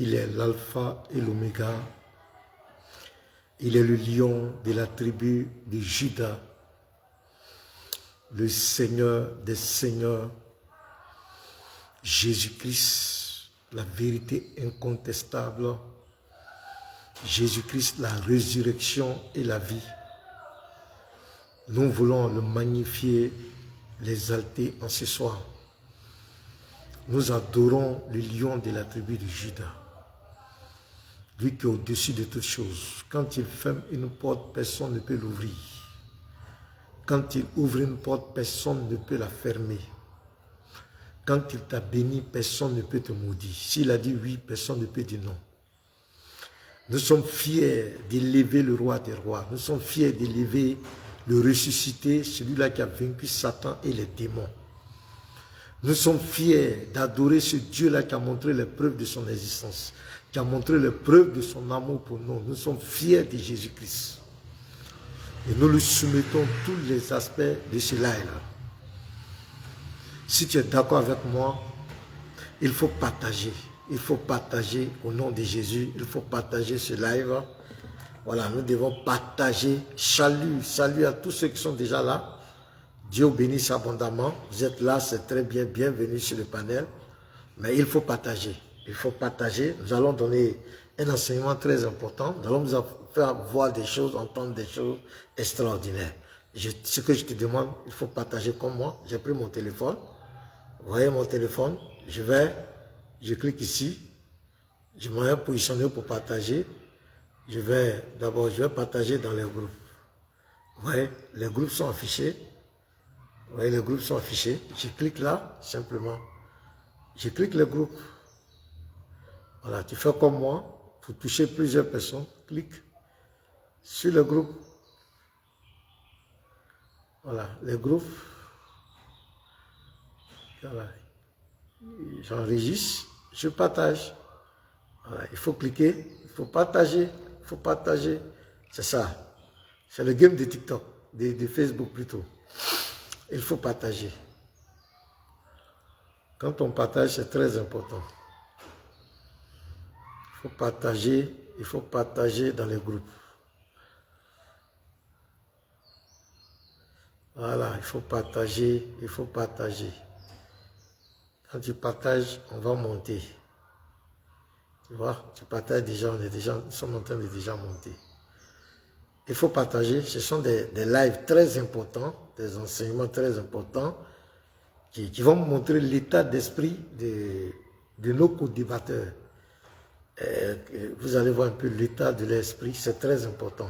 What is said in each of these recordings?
Il est l'alpha et l'oméga. Il est le lion de la tribu de Juda, le Seigneur des seigneurs, Jésus-Christ, la vérité incontestable, Jésus-Christ, la résurrection et la vie. Nous voulons le magnifier, l'exalter en ce soir. Nous adorons le lion de la tribu de Juda. Lui qui est au-dessus de toutes choses. Quand il ferme une porte, personne ne peut l'ouvrir. Quand il ouvre une porte, personne ne peut la fermer. Quand il t'a béni, personne ne peut te maudire. S'il a dit oui, personne ne peut dire non. Nous sommes fiers d'élever le roi des rois. Nous sommes fiers d'élever le ressuscité, celui-là qui a vaincu Satan et les démons. Nous sommes fiers d'adorer ce Dieu-là qui a montré les preuves de son existence, qui a montré les preuves de son amour pour nous. Nous sommes fiers de Jésus-Christ. Et nous lui soumettons tous les aspects de ce live-là. Si tu es d'accord avec moi, il faut partager. Il faut partager au nom de Jésus. Il faut partager ce live. Voilà, nous devons partager. Salut, salut à tous ceux qui sont déjà là. Dieu bénisse abondamment. Vous êtes là, c'est très bien. Bienvenue sur le panel. Mais il faut partager. Il faut partager. Nous allons donner un enseignement très important. Nous allons vous faire voir des choses, entendre des choses extraordinaires. Ce que je te demande, il faut partager comme moi. J'ai pris mon téléphone. Vous voyez mon téléphone. Je clique ici. Je m'en vais positionner pour partager. Je vais partager dans les groupes. Vous voyez, les groupes sont affichés. Vous voyez, les groupes sont affichés. Je clique là, simplement. Je clique le groupe. Voilà, tu fais comme moi. Pour toucher plusieurs personnes, clique sur le groupe. Voilà, les groupes. Voilà. J'enregistre, je partage. Voilà, il faut cliquer, il faut partager, il faut partager. C'est ça. C'est le game de TikTok, de Facebook plutôt. Il faut partager. Quand on partage, c'est très important. Il faut partager dans les groupes. Voilà, il faut partager, il faut partager. Quand tu partages, on va monter. Tu vois, tu partages déjà, nous sommes en train de déjà monter. Il faut partager, ce sont des lives très importants, des enseignements très importants qui vont montrer l'état d'esprit de nos co-débatteurs. Vous allez voir un peu l'état de l'esprit, c'est très important.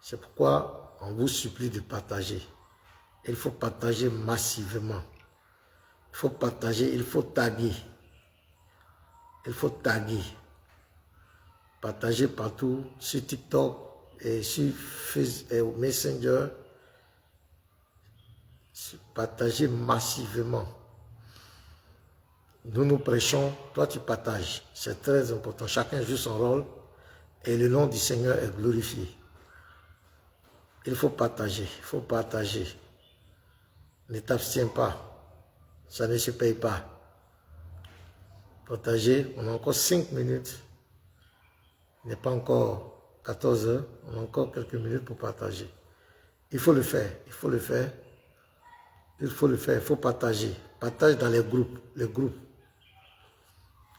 C'est pourquoi on vous supplie de partager. Il faut partager massivement. Il faut partager, il faut taguer. Il faut taguer. Partager partout, sur TikTok et sur Facebook, Messenger. Partager massivement. Nous prêchons, toi tu partages. C'est très important. Chacun joue son rôle et le nom du Seigneur est glorifié. Il faut partager, il faut partager. Ne t'abstiens pas. Ça ne se paye pas. Partager, on a encore 5 minutes. Il n'est pas encore 14 heures. On a encore quelques minutes pour partager. Il faut le faire, il faut le faire. Il faut le faire, il faut partager. Partage dans les groupes, les groupes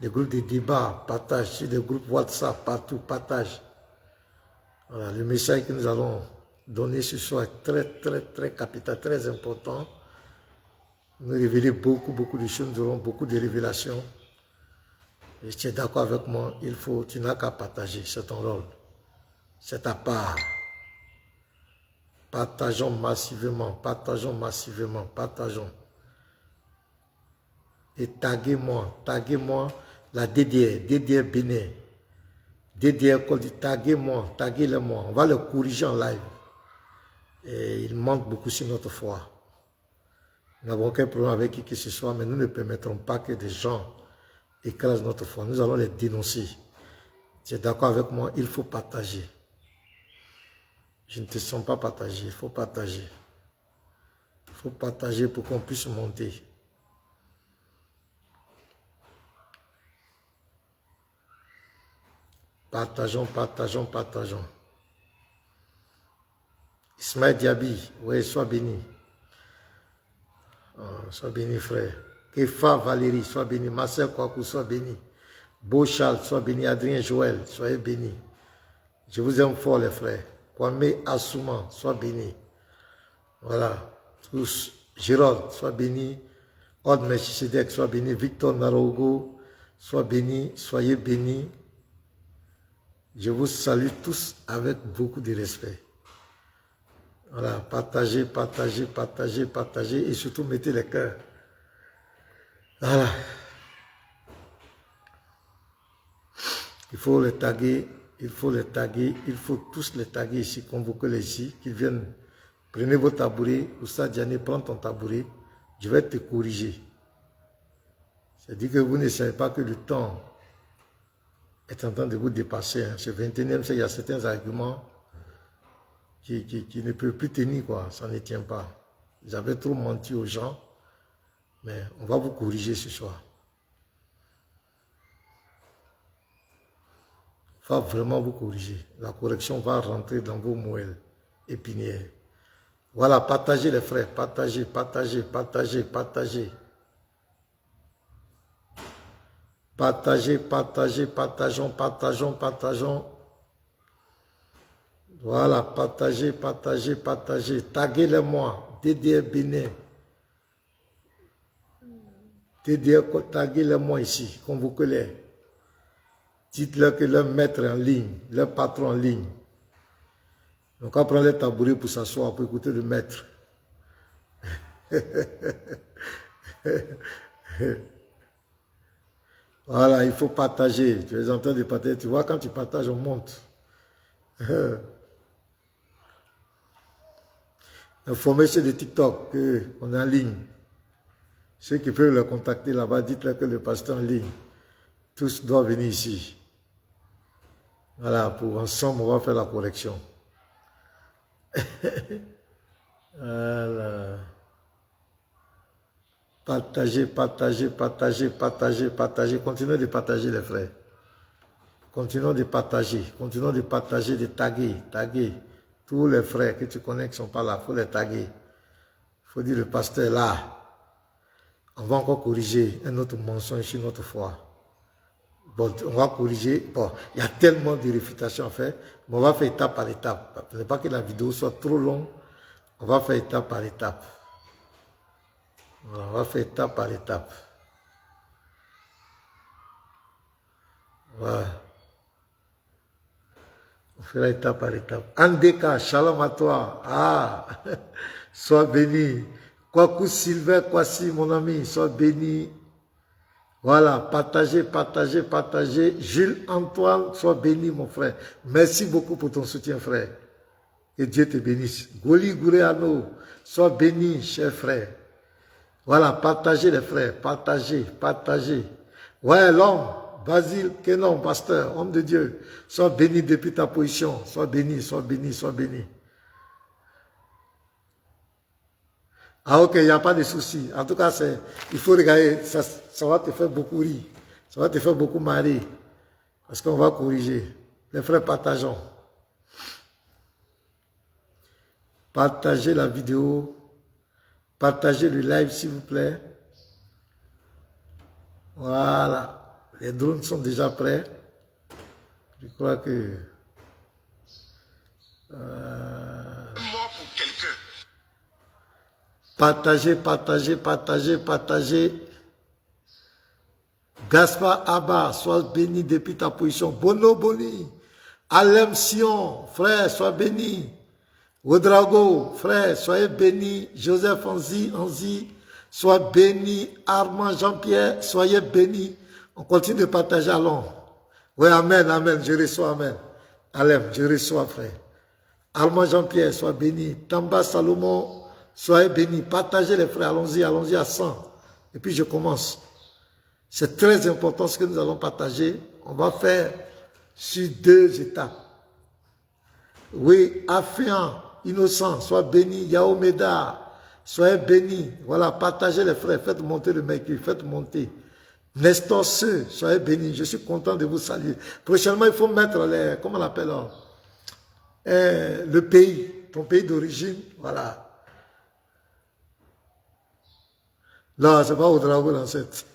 de débat, partage sur des groupes WhatsApp, partout, partage. Voilà, le message que nous allons donner ce soir est très capital, très important. Nous révéler beaucoup de choses, nous aurons beaucoup de révélations. Et si tu es d'accord avec moi, tu n'as qu'à partager, c'est ton rôle. C'est ta part. Partageons massivement, partageons. Et taguez-moi la DDR Bénin. DDR Col, taguez-moi, taguez-le-moi. On va le corriger en live. Et il manque beaucoup sur notre foi. Nous n'avons aucun problème avec qui que ce soit, mais nous ne permettrons pas que des gens écrasent notre foi. Nous allons les dénoncer. Tu es d'accord avec moi? Il faut partager. Je ne te sens pas partager. Il faut partager. Il faut partager pour qu'on puisse monter. Partageons, partageons, partageons. Ismaël Diaby, oui, sois béni. Oh, sois béni, frère. Kefa Valérie, sois béni. Marcel Kwaku, sois béni. Beau Charles, sois béni. Adrien Joël, soyez béni. Je vous aime fort, les frères. Kwame Assouman, sois béni. Voilà. Tous. Gérald, sois béni. Od Melchisedek, sois béni. Victor Narogo, sois béni. Soyez bénis. Je vous salue tous avec beaucoup de respect. Voilà, partagez, partagez, partagez, partagez et surtout mettez les cœurs. Voilà. Il faut les taguer, il faut les taguer, il faut tous les taguer ici, convoquez-les ici, qu'ils viennent. Prenez vos tabourets, Oustaz Diané, prends ton tabouret, je vais te corriger. C'est-à-dire que vous ne savez pas que le temps est en train de vous dépasser. Hein. Ce 21e siècle, il y a certains arguments qui ne peuvent plus tenir, quoi. Ça ne tient pas. Vous avez trop menti aux gens, mais on va vous corriger ce soir. On va vraiment vous corriger. La correction va rentrer dans vos moelles épinières. Voilà, partagez les frères, partagez, partagez, partagez, partagez. Partagez, partagez, partageons, partageons, partageons. Voilà, partagez, partagez, partagez. Taguez-les-moi. DDR Bénin. DDR, taguez-les-moi ici. Convoquez-les. Dites-leur que leur maître est en ligne, leur patron en ligne. Donc, on prend les tabourets pour s'asseoir, pour écouter le maître. Voilà, il faut partager. Tu es en train de partager. Tu vois, quand tu partages, on monte. Informez ceux de TikTok qu'on est en ligne. Ceux qui peuvent le contacter là-bas, dites-leur que le pasteur est en ligne. Tous doivent venir ici. Voilà, pour ensemble, on va faire la correction. Voilà. Partagez, partagez, partagez, partagez, partagez. Continuez de partager, les frères. Continuons de partager. Continuons de partager, de taguer, taguer. Tous les frères que tu connais qui ne sont pas là, il faut les taguer. Il faut dire le pasteur est là. On va encore corriger un autre mensonge sur notre foi. Bon, on va corriger. Bon, il y a tellement de réfutations à faire, mais on va faire étape par étape. Il ne faut pas que la vidéo soit trop longue. On va faire étape par étape. Voilà, on va faire étape par étape. Voilà. On fera étape par étape. Andeka, shalom à toi. Ah, sois béni. Kwaku Sylvain, Kwasi, mon ami, sois béni. Voilà, partagez, partagez, partagez. Jules Antoine, sois béni, mon frère. Merci beaucoup pour ton soutien, frère. Que Dieu te bénisse. Goli Gouréano, sois béni, cher frère. Voilà, partagez les frères, partagez, partagez. Ouais, l'homme, Basile, Kenon, pasteur, homme de Dieu, sois béni depuis ta position. Sois béni, sois béni, sois béni. Ah ok, il n'y a pas de souci. En tout cas, il faut regarder, ça va te faire beaucoup rire. Ça va te faire beaucoup marrer. Parce qu'on va corriger. Les frères, partageons. Partagez la vidéo. Partagez le live, s'il vous plaît. Voilà. Les drones sont déjà prêts. Je crois que... Partagez, partagez, partagez, partagez. Gaspard Abba, sois béni depuis ta position. Bono Boni. Alem Sion, frère, sois béni. Ouedraogo, frère, soyez béni. Joseph Anzi, sois béni. Armand Jean-Pierre, soyez béni. On continue de partager, allons. Oui, amen, amen, je reçois, amen. Alem, je reçois, frère. Armand Jean-Pierre, sois béni. Tamba Salomon, soyez bénis. Partagez les frères, allons-y, allons-y à 100. Et puis je commence. C'est très important ce que nous allons partager. On va faire sur 2 étapes. Oui, Afian, Innocent, sois béni. Yaomeda, soyez bénis. Voilà, partagez les frères, faites monter le mercure, faites monter. Nestor C, soyez bénis. Je suis content de vous saluer. Prochainement, il faut mettre les, comment on appelle, le pays, ton pays d'origine, voilà. Là, c'est pas Ouedraogo l'ancêtre.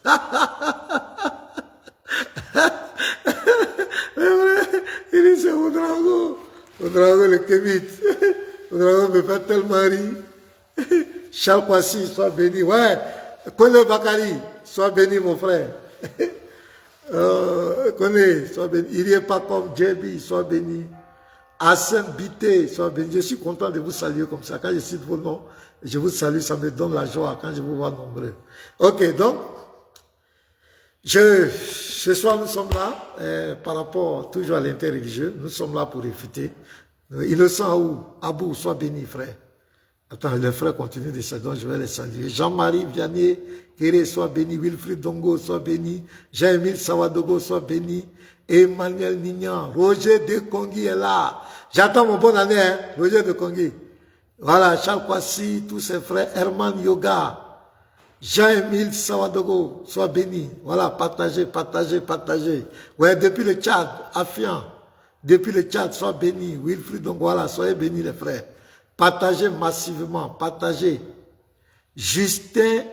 Il dit c'est Ouedraogo. Ouedraogo le Kémite. Ouedraogo me fait tellement rire. Charles Kwasi, sois béni. Ouais, Kone Bakari, sois béni mon frère. Kone, sois béni. Il n'y est pas comme JB, sois béni. Hassan Bité, sois béni. Je suis content de vous saluer comme ça. Quand je cite vos noms, je vous salue, ça me donne la joie quand je vous vois nombreux. Ok, donc, ce soir nous sommes là, par rapport toujours à l'interreligieux, nous sommes là pour réfuter. Innocent où Abou, sois béni frère. Attends, les frères continuent de ça, donc je vais les saluer. Jean-Marie Vianney, Kéré, sois béni. Wilfried Dongo, sois béni. Jean-Émile Sawadogo, sois béni. Emmanuel Nignan, Roger de Kongi est là. J'attends mon bon année, hein, Roger de Kongi. Voilà, Charles Kwasi, tous ses frères, Herman Yoga, Jean-Émile Sawadogo, sois béni. Voilà, partagez, partagez, partagez. Ouais, depuis le Tchad, Afian, depuis le Tchad, sois béni. Wilfried Dongo, voilà, soyez bénis les frères. Partagez massivement, partagez. Justin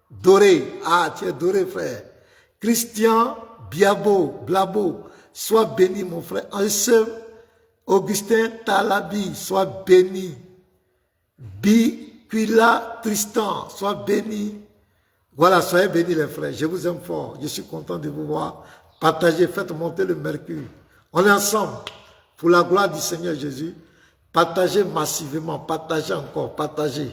Doré, ah, tu es Doré frère. Christian Biabo, Blabo, sois béni mon frère. Ansem Augustin Talabi, sois béni. Biquila Tristan, sois béni. Voilà, soyez bénis les frères. Je vous aime fort. Je suis content de vous voir. Partagez, faites monter le mercure. On est ensemble pour la gloire du Seigneur Jésus. Partagez massivement, partagez encore, partagez. Il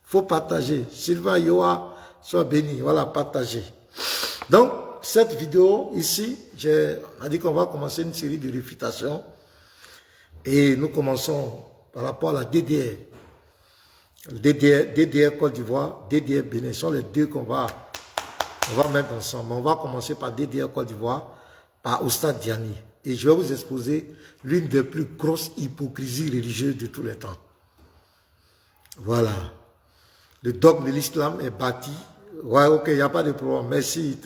faut partager. Sylvain Yoa, sois béni. Voilà, partagez. Donc, cette vidéo ici, on a dit qu'on va commencer une série de réfutations. Et nous commençons par rapport à la DDR. DDR Côte d'Ivoire, DDR Bénin, sont les deux qu'on va mettre ensemble. On va commencer par DDR Côte d'Ivoire, par Oustad Diani. Et je vais vous exposer l'une des plus grosses hypocrisies religieuses de tous les temps. Voilà. Le dogme de l'islam est bâti. Ouais, ok, il n'y a pas de problème. Merci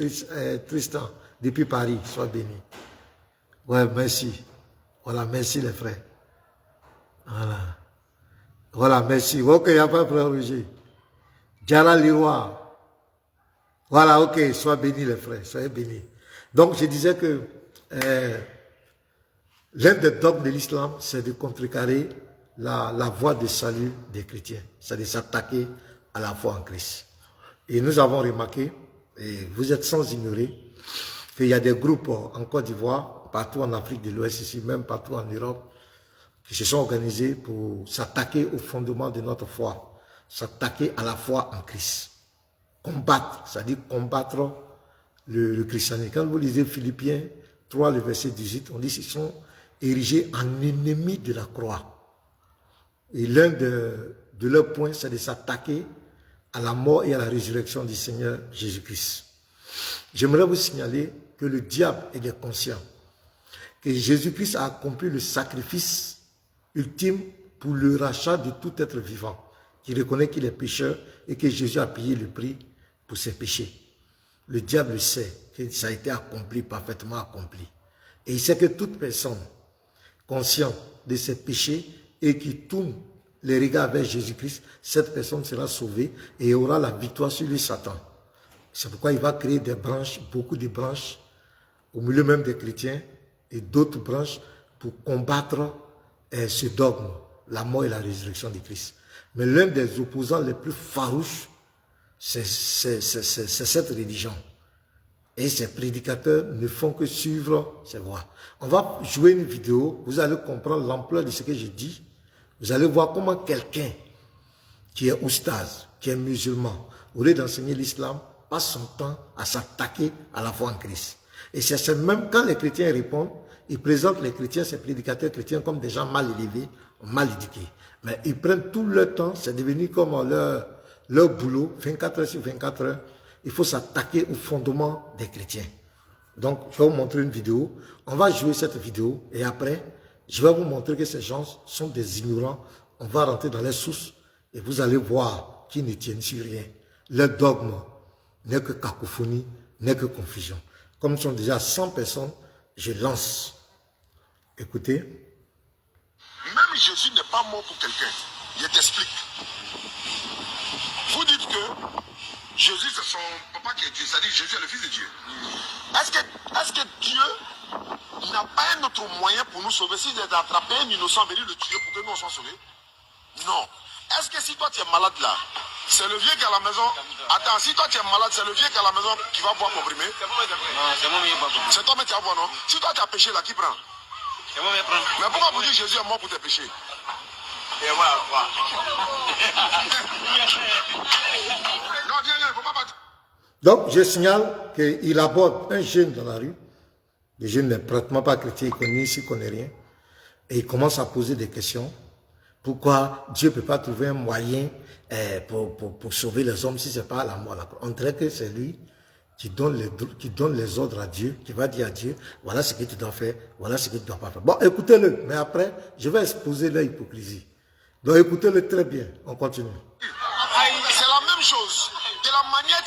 Tristan, depuis Paris, sois béni. Ouais, merci. Voilà, merci les frères. Voilà. Voilà, merci. Ok, il n'y a pas de problème, Roger. Djara Liroy. Voilà, ok, sois béni les frères, soyez bénis. Donc, je disais que l'un des dogmes de l'islam, c'est de contrecarrer la voie de salut des chrétiens. C'est de s'attaquer à la foi en Christ. Et nous avons remarqué, et vous êtes sans ignorer, qu'il y a des groupes en Côte d'Ivoire, partout en Afrique de l'Ouest, ici, même partout en Europe, qui se sont organisés pour s'attaquer au fondement de notre foi, s'attaquer à la foi en Christ. Combattre, c'est-à-dire combattre le christianisme. Quand vous lisez Philippiens 3, le verset 18, on dit qu'ils sont érigés en ennemis de la croix. Et l'un de leurs points, c'est de s'attaquer à la mort et à la résurrection du Seigneur Jésus-Christ. J'aimerais vous signaler que le diable est conscient que Jésus-Christ a accompli le sacrifice ultime pour le rachat de tout être vivant, qui reconnaît qu'il est pécheur et que Jésus a payé le prix pour ses péchés. Le diable sait que ça a été accompli, parfaitement accompli. Et il sait que toute personne consciente de ses péchés et qui tourne les regards vers Jésus-Christ, cette personne sera sauvée et aura la victoire sur le Satan. C'est pourquoi il va créer des branches, beaucoup de branches, au milieu même des chrétiens, et d'autres branches pour combattre ce dogme, la mort et la résurrection de Christ. Mais l'un des opposants les plus farouches, c'est cette religion. Et ces prédicateurs ne font que suivre ces voies. On va jouer une vidéo, vous allez comprendre l'ampleur de ce que je dis. Vous allez voir comment quelqu'un qui est oustaz, qui est musulman, au lieu d'enseigner l'islam, passe son temps à s'attaquer à la foi en Christ. Et c'est même quand les chrétiens répondent, ils présentent les chrétiens, ces prédicateurs chrétiens, comme des gens mal élevés, mal éduqués. Mais ils prennent tout leur temps, c'est devenu comme leur boulot, 24 heures sur 24 heures. Il faut s'attaquer au fondement des chrétiens. Donc, je vais vous montrer une vidéo. On va jouer cette vidéo et après, je vais vous montrer que ces gens sont des ignorants. On va rentrer dans les sources et vous allez voir qu'ils ne tiennent sur rien. Leur dogme n'est que cacophonie n'est que confusion. Comme nous sommes déjà 100 personnes, je lance. Écoutez. Même Jésus n'est pas mort pour quelqu'un. Je t'explique. Vous dites que Jésus, c'est son papa qui est Dieu, c'est-à-dire Jésus est le Fils de Dieu. Est-ce que Dieu n'a pas un autre moyen pour nous sauver? S'il est d'attraper un innocent, venir le tuer pour que nous soyons sauvés? Non. Est-ce que si toi tu es malade là, c'est le vieux qui est à la maison? Attends, si toi tu es malade, c'est le vieux qui est à la maison qui va boire comprimé? C'est moi qui va boire. C'est toi qui vas boire, non? Si toi tu as péché là, qui prend? C'est moi qui prends. Mais pourquoi vous dites Jésus est mort pour tes péchés? Et moi, quoi? Non, viens, il ne faut pas battre. Donc, je signale qu'il aborde un jeune dans la rue. Le jeune n'est pratiquement pas chrétien, il ne connaît rien. Et il commence à poser des questions. Pourquoi Dieu ne peut pas trouver un moyen pour sauver les hommes si ce n'est pas la mort? On dirait que c'est lui qui donne les ordres à Dieu, qui va dire à Dieu, voilà ce que tu dois faire, voilà ce que tu ne dois pas faire. Bon, écoutez-le, mais après, je vais exposer l'hypocrisie. Donc écoutez-le très bien, on continue. C'est la même chose. De la manière,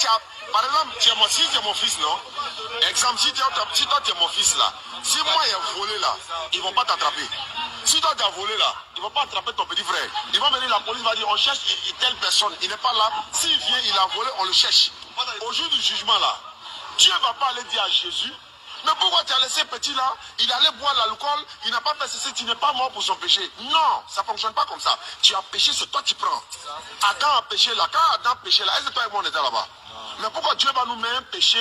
par exemple, si tu es mon fils, non? Exemple, si toi tu es mon fils là, si moi j'ai volé là, ils ne vont pas t'attraper. Si toi tu as volé là, ils ne vont pas attraper ton petit frère. Ils vont venir, la police va dire, on cherche telle personne, il n'est pas là. S'il vient, il a volé, on le cherche. Au jour du jugement là, Dieu ne va pas aller dire à Jésus, mais pourquoi tu as laissé petit là, il allait boire l'alcool, il n'a pas fait ceci, tu n'es pas mort pour son péché. Non, ça ne fonctionne pas comme ça. Tu as péché, c'est toi qui prends. Adam a péché là, quand Adam a péché là, est-ce que toi et moi on était là-bas? Mais pourquoi Dieu va nous mettre un péché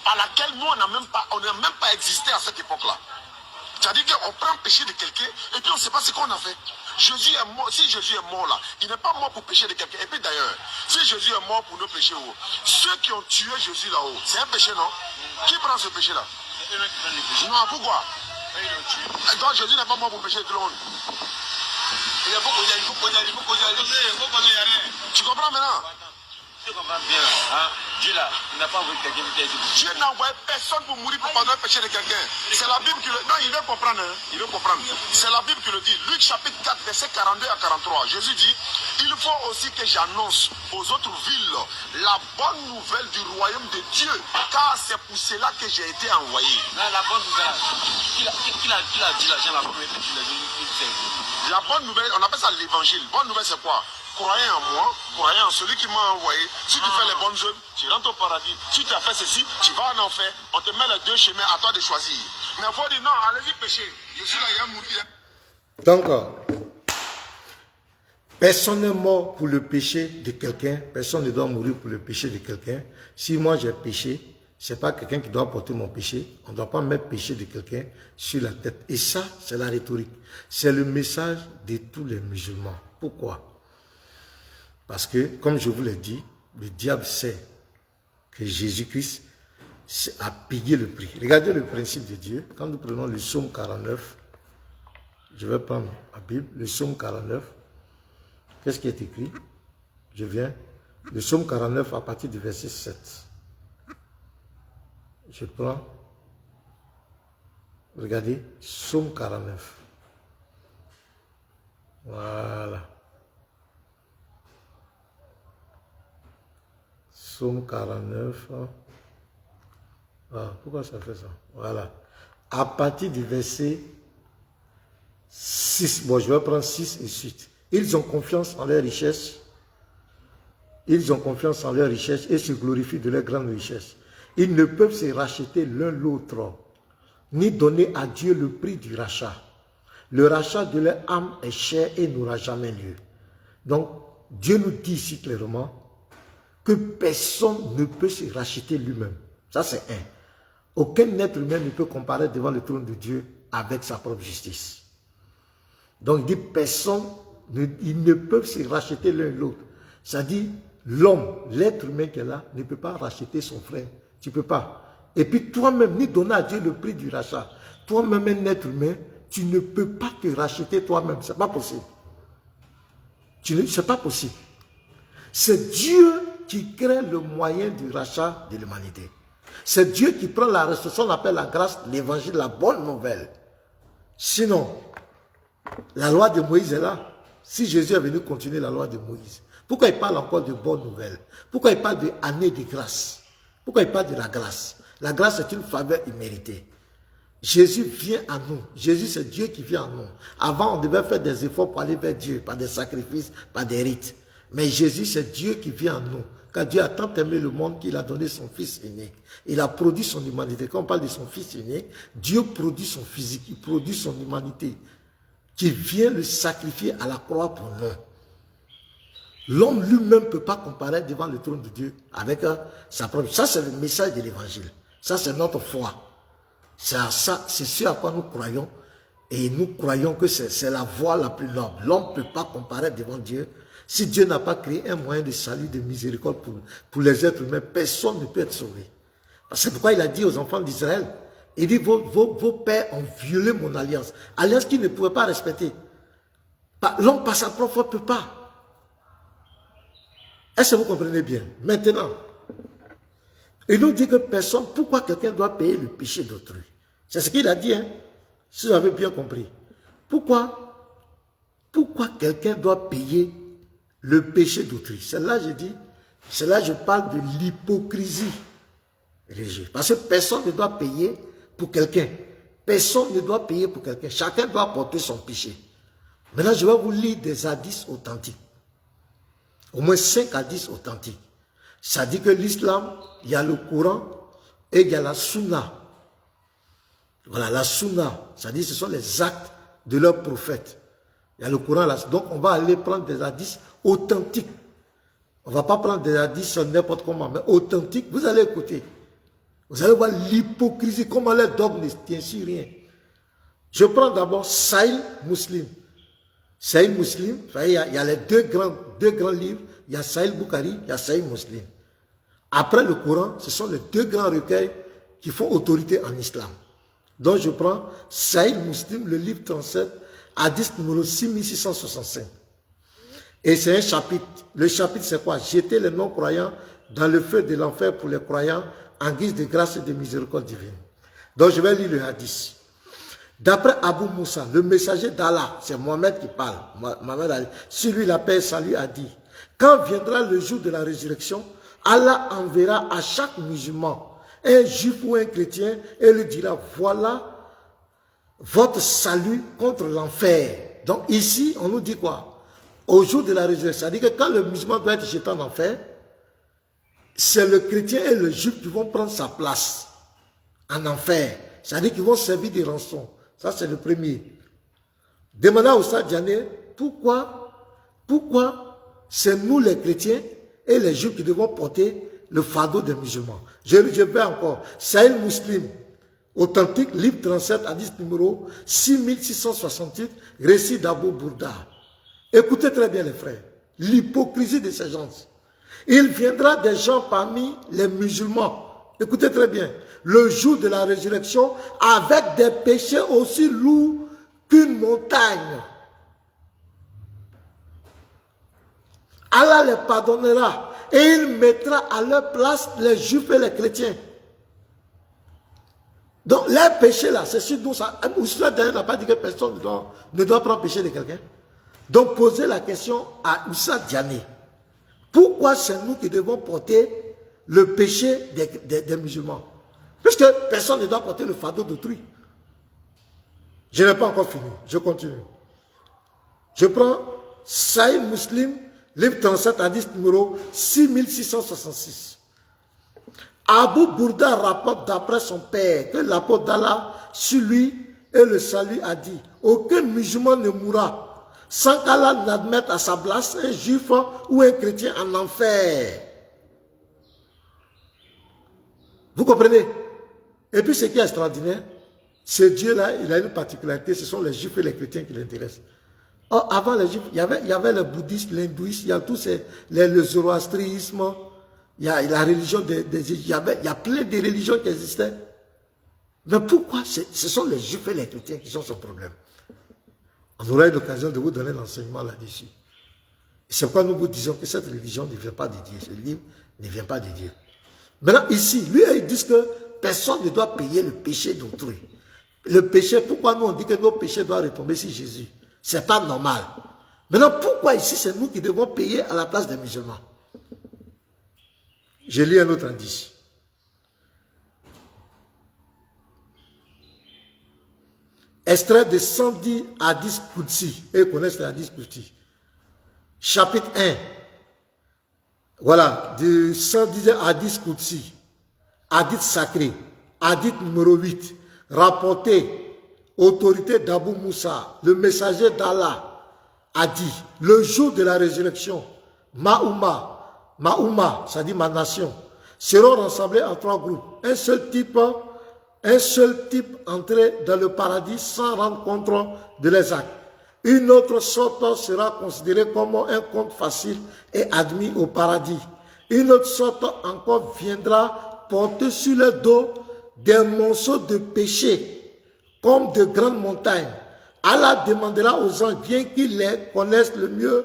à laquelle nous on n'a même pas existé à cette époque-là? C'est-à-dire qu'on prend le péché de quelqu'un et puis on ne sait pas ce qu'on a fait. Jésus est mort. Si Jésus est mort là, il n'est pas mort pour pécher de quelqu'un. Et puis d'ailleurs, si Jésus est mort pour nos péchés, ceux qui ont tué Jésus là-haut, c'est un péché, non? Qui prend ce péché-là? Non, pourquoi? Donc Jésus n'est pas mort pour pécher tout le monde. Tu comprends maintenant? Tu comprends bien. Hein? Dieu là, il n'a pas envoyé quelqu'un qui a dit. Dieu n'a envoyé personne pour mourir pour pardonner le péché de quelqu'un. C'est la Bible qui le dit. Non, il veut comprendre. Hein? Il veut comprendre. C'est la Bible qui le dit. Luc chapitre 4, verset 42 à 43. Jésus dit, il faut aussi que j'annonce aux autres villes la bonne nouvelle du royaume de Dieu. Car c'est pour cela que j'ai été envoyé. Non, la bonne nouvelle. Qui a dit la première fois qu'il a dit? La bonne nouvelle, on appelle ça l'évangile. Bonne nouvelle, c'est quoi? Croyez en moi, croyez en celui qui m'a envoyé. Si tu fais les bonnes œuvres, tu rentres au paradis. Si tu as fait ceci, tu vas en enfer. On te met les deux chemins, à toi de choisir. Mais il faut dire non, allez-y pécher. Je suis là, il y a mourir. Donc, personne n'est mort pour le péché de quelqu'un. Personne ne doit mourir pour le péché de quelqu'un. Si moi j'ai péché, ce n'est pas quelqu'un qui doit porter mon péché. On ne doit pas mettre péché de quelqu'un sur la tête. Et ça, c'est la rhétorique. C'est le message de tous les musulmans. Pourquoi? Parce que, comme je vous l'ai dit, le diable sait que Jésus-Christ a payé le prix. Regardez le principe de Dieu. Quand nous prenons le psaume 49, je vais prendre la Bible, le psaume 49. Qu'est-ce qui est écrit? Je viens. Le psaume 49 à partir du verset 7. Je prends. Regardez, psaume 49. Voilà. Psaume 49. Ah, pourquoi ça fait ça? Voilà. À partir du verset 6. Bon, je vais prendre 6 et suite. Ils ont confiance en leur richesse. Ils ont confiance en leur richesse et se glorifient de leur grande richesse. Ils ne peuvent se racheter l'un l'autre, ni donner à Dieu le prix du rachat. Le rachat de leur âme est cher et n'aura jamais lieu. Donc, Dieu nous dit ici clairement que personne ne peut se racheter lui-même. Ça, c'est un. Aucun être humain ne peut comparaître devant le trône de Dieu avec sa propre justice. Donc, il dit personne, ils ne peuvent se racheter l'un l'autre. C'est-à-dire, l'homme, l'être humain qui est là, ne peut pas racheter son frère. Tu ne peux pas. Et puis, toi-même, ni donner à Dieu le prix du rachat. Toi-même, un être humain, tu ne peux pas te racheter toi-même. Ce n'est pas possible. Ce n'est pas possible. C'est Dieu qui crée le moyen du rachat de l'humanité. C'est Dieu qui prend la restitution, on appelle la grâce, l'évangile, la bonne nouvelle. Sinon, la loi de Moïse est là. Si Jésus est venu continuer la loi de Moïse, pourquoi il parle encore de bonne nouvelle? Pourquoi il parle d'année de grâce? Pourquoi il parle de la grâce? La grâce est une faveur imméritée. Jésus vient à nous. Jésus, c'est Dieu qui vient à nous. Avant, on devait faire des efforts pour aller vers Dieu, par des sacrifices, par des rites. Mais Jésus, c'est Dieu qui vient à nous. Car Dieu a tant aimé le monde qu'il a donné son Fils unique. Il a produit son humanité. Quand on parle de son Fils unique, Dieu produit son physique, il produit son humanité, qui vient le sacrifier à la croix pour nous. L'homme lui-même ne peut pas comparaître devant le trône de Dieu avec sa propre. Ça, c'est le message de l'évangile. Ça, c'est notre foi. C'est ce à quoi nous croyons. Et nous croyons que c'est la voie la plus noble. L'homme ne peut pas comparaître devant Dieu. Si Dieu n'a pas créé un moyen de salut, de miséricorde pour les êtres humains, personne ne peut être sauvé. C'est pourquoi il a dit aux enfants d'Israël, il dit, vos pères ont violé mon alliance. Alliance qu'ils ne pouvaient pas respecter. L'homme par sa propre foi ne peut pas. Est-ce que vous comprenez bien? Maintenant, il nous dit que personne, pourquoi quelqu'un doit payer le péché d'autrui? C'est ce qu'il a dit, hein? Si vous avez bien compris. Pourquoi quelqu'un doit payer le péché d'autrui? C'est là, je parle de l'hypocrisie religieuse. Parce que personne ne doit payer pour quelqu'un. Personne ne doit payer pour quelqu'un. Chacun doit porter son péché. Maintenant, je vais vous lire des hadiths authentiques. Au moins 5 hadiths authentiques. Ça dit que l'islam, il y a le Coran et il y a la Sunna. Voilà, la Sunna, ça dit que ce sont les actes de leurs prophètes. Il y a le Coran, donc on va aller prendre des hadiths authentiques. On ne va pas prendre des hadiths n'importe comment, mais authentiques. Vous allez écouter. Vous allez voir l'hypocrisie, comment les dogmes ne tiennent sur rien. Je prends d'abord Sahih Muslim. Sahih Muslim, il y a les deux grands livres. Il y a Sahih Bukhari, il y a Sahih Muslim. Après le Coran, ce sont les deux grands recueils qui font autorité en islam. Donc je prends Sahih Muslim, le livre 37, hadith numéro 6665. Et c'est un chapitre. Le chapitre c'est quoi? Jeter les non-croyants dans le feu de l'enfer pour les croyants en guise de grâce et de miséricorde divine. Donc je vais lire le hadith. D'après Abu Moussa, le messager d'Allah, c'est Mohamed qui parle, Mohamed Ali, sur lui la paix et salut a dit, quand viendra le jour de la résurrection, Allah enverra à chaque musulman un juif ou un chrétien et lui dira, voilà votre salut contre l'enfer. Donc ici, on nous dit quoi? Au jour de la résurrection, ça dit que quand le musulman doit être jeté en enfer, c'est le chrétien et le juif qui vont prendre sa place en enfer. C'est-à-dire qu'ils vont servir des rançons. Ça, c'est le premier. Demandez au Stade Diané, pourquoi c'est nous les chrétiens et les juifs qui devons porter le fardeau des musulmans. Je vais encore. Sahih Muslim, authentique, livre 37, hadith numéro 6668, récit d'Abu Bourda. Écoutez très bien les frères, l'hypocrisie de ces gens. Il viendra des gens parmi les musulmans. Écoutez très bien. Le jour de la résurrection, avec des péchés aussi lourds qu'une montagne. Allah les pardonnera et il mettra à leur place les juifs et les chrétiens. Donc les péchés là, c'est sur nous. Ousla n'a pas dit que personne ne doit prendre péché de quelqu'un. Donc posez la question à Oussa Diané. Pourquoi c'est nous qui devons porter le péché des musulmans? Puisque personne ne doit porter le fardeau d'autrui. Je n'ai pas encore fini, je continue. Je prends Sahih Muslim, livre 37, hadith numéro 6666. Abu Bourda rapporte d'après son père que l'apôtre d'Allah sur lui et le salut a dit, aucun musulman ne mourra sans qu'Allah n'admette à sa place un juif ou un chrétien en enfer. Vous comprenez? Et puis ce qui est extraordinaire, ce Dieu-là, il a une particularité, ce sont les juifs et les chrétiens qui l'intéressent. Or, avant les juifs, il y avait le bouddhisme, l'hindouisme, il y a tous le zoroastrisme, il y a la religion il y a plein de religions qui existaient. Mais pourquoi ce sont les juifs et les chrétiens qui sont ce problème? On aura eu l'occasion de vous donner l'enseignement là-dessus. C'est pourquoi nous vous disons que cette religion ne vient pas de Dieu, ce livre ne vient pas de Dieu. Maintenant, ici, lui, ils disent que personne ne doit payer le péché d'autrui. Le péché, pourquoi nous on dit que nos péchés doivent retomber sur Jésus? C'est pas normal. Maintenant, pourquoi ici c'est nous qui devons payer à la place des musulmans? Je lis un autre indice. Extrait de 110 hadiths Qudsi. Et ils connaissent les hadiths Qudsi. Chapitre 1. Voilà, de 110 hadiths Qudsi. Hadith sacré. Hadith numéro 8. Rapporté, autorité d'Abu Moussa, le messager d'Allah, a dit, le jour de la résurrection, Maouma, ça dit ma nation, seront rassemblés en 3 groupes. Un seul type entré dans le paradis sans rendre compte de les actes. Une autre sorte sera considérée comme un compte facile et admis au paradis. Une autre sorte encore viendra porter sur le dos des monceaux de péché comme de grandes montagnes. Allah demandera aux anges, bien qu'ils les connaissent le mieux,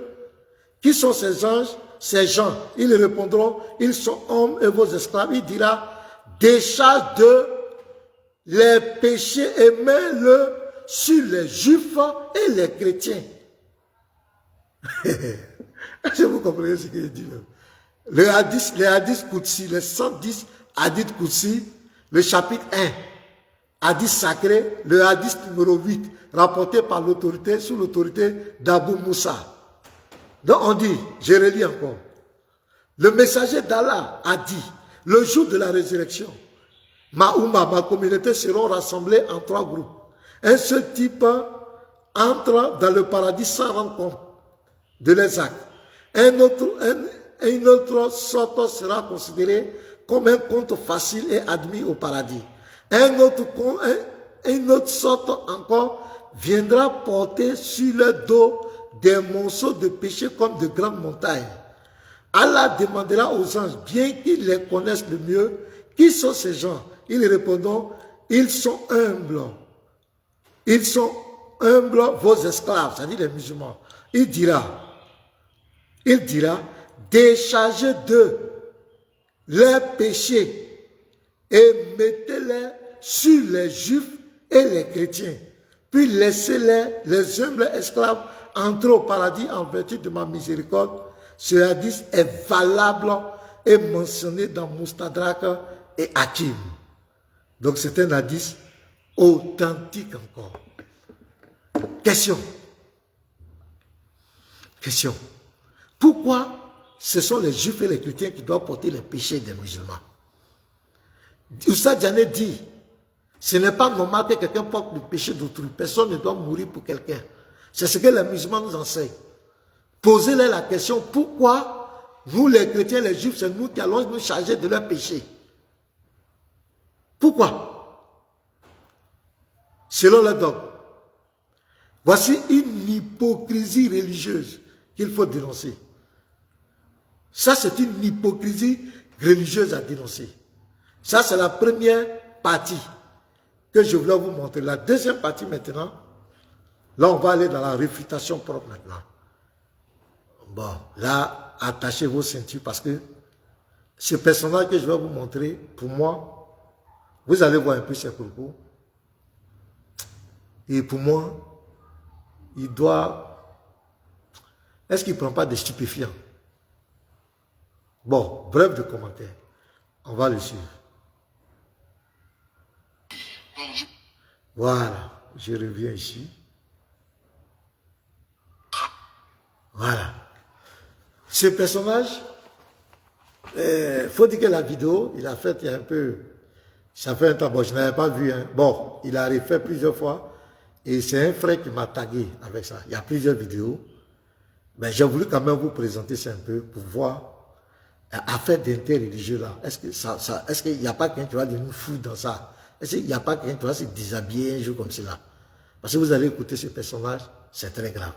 qui sont ces anges, ces gens. Ils répondront, ils sont hommes et vos esclaves. Il dira, décharge de les péchés et mets-le sur les juifs et les chrétiens. Est-ce que vous comprenez ce que je dis? Les hadiths Qudsi, les 110 hadiths Qudsi, le chapitre 1, hadith sacré, le hadith numéro 8, rapporté par l'autorité, sous l'autorité d'Abu Moussa. Donc on dit, je relis encore, le messager d'Allah a dit, le jour de la résurrection, ma communauté seront rassemblés en 3 groupes. Un seul type entre dans le paradis sans rendre compte de les actes. Une autre sorte sera considérée comme un compte facile et admis au paradis. Une autre sorte encore viendra porter sur le dos des monceaux de péché comme de grandes montagnes. Allah demandera aux anges, bien qu'ils les connaissent le mieux, qui sont ces gens? Ils répondront, ils sont humbles. Ils sont humbles, vos esclaves, c'est-à-dire les musulmans. Il dira, déchargez d'eux leurs péchés et mettez-les sur les juifs et les chrétiens. Puis laissez-les, les humbles esclaves, entrer au paradis en vertu de ma miséricorde. Ce hadith est valable et mentionné dans Mustadrak et Hakim. Donc c'est un hadith authentique encore. Question. Pourquoi ce sont les juifs et les chrétiens qui doivent porter les péchés des musulmans? Oustaz Diané dit, ce n'est pas normal que quelqu'un porte le péché d'autrui. Personne ne doit mourir pour quelqu'un. C'est ce que les musulmans nous enseignent. Posez-leur la question, pourquoi nous les chrétiens, les juifs, c'est nous qui allons nous charger de leurs péchés? Pourquoi? Selon le dogme. Voici une hypocrisie religieuse qu'il faut dénoncer. Ça, c'est une hypocrisie religieuse à dénoncer. Ça, c'est la première partie que je voulais vous montrer. La deuxième partie maintenant, là, on va aller dans la réfutation propre maintenant. Bon, là, attachez vos ceintures parce que ce personnage que je vais vous montrer, pour moi, vous allez voir un peu ses propos. Et pour moi, il doit... Est-ce qu'il ne prend pas des stupéfiants? Bon, bref de commentaire. On va le suivre. Voilà, je reviens ici. Voilà. Ce personnage, faut dire que la vidéo, il a fait il y a un peu... Ça fait un temps, bon, je n'avais pas vu. Hein. Bon, il a refait plusieurs fois. Et c'est un frère qui m'a tagué avec ça. Il y a plusieurs vidéos. Mais j'ai voulu quand même vous présenter ça un peu pour voir affaire d'interreligieux là. Est-ce qu'il n'y a pas quelqu'un qui va devenir fou dans ça? Est-ce qu'il n'y a pas quelqu'un qui va se déshabiller un jour comme cela? Parce que vous allez écouter ce personnage, c'est très grave.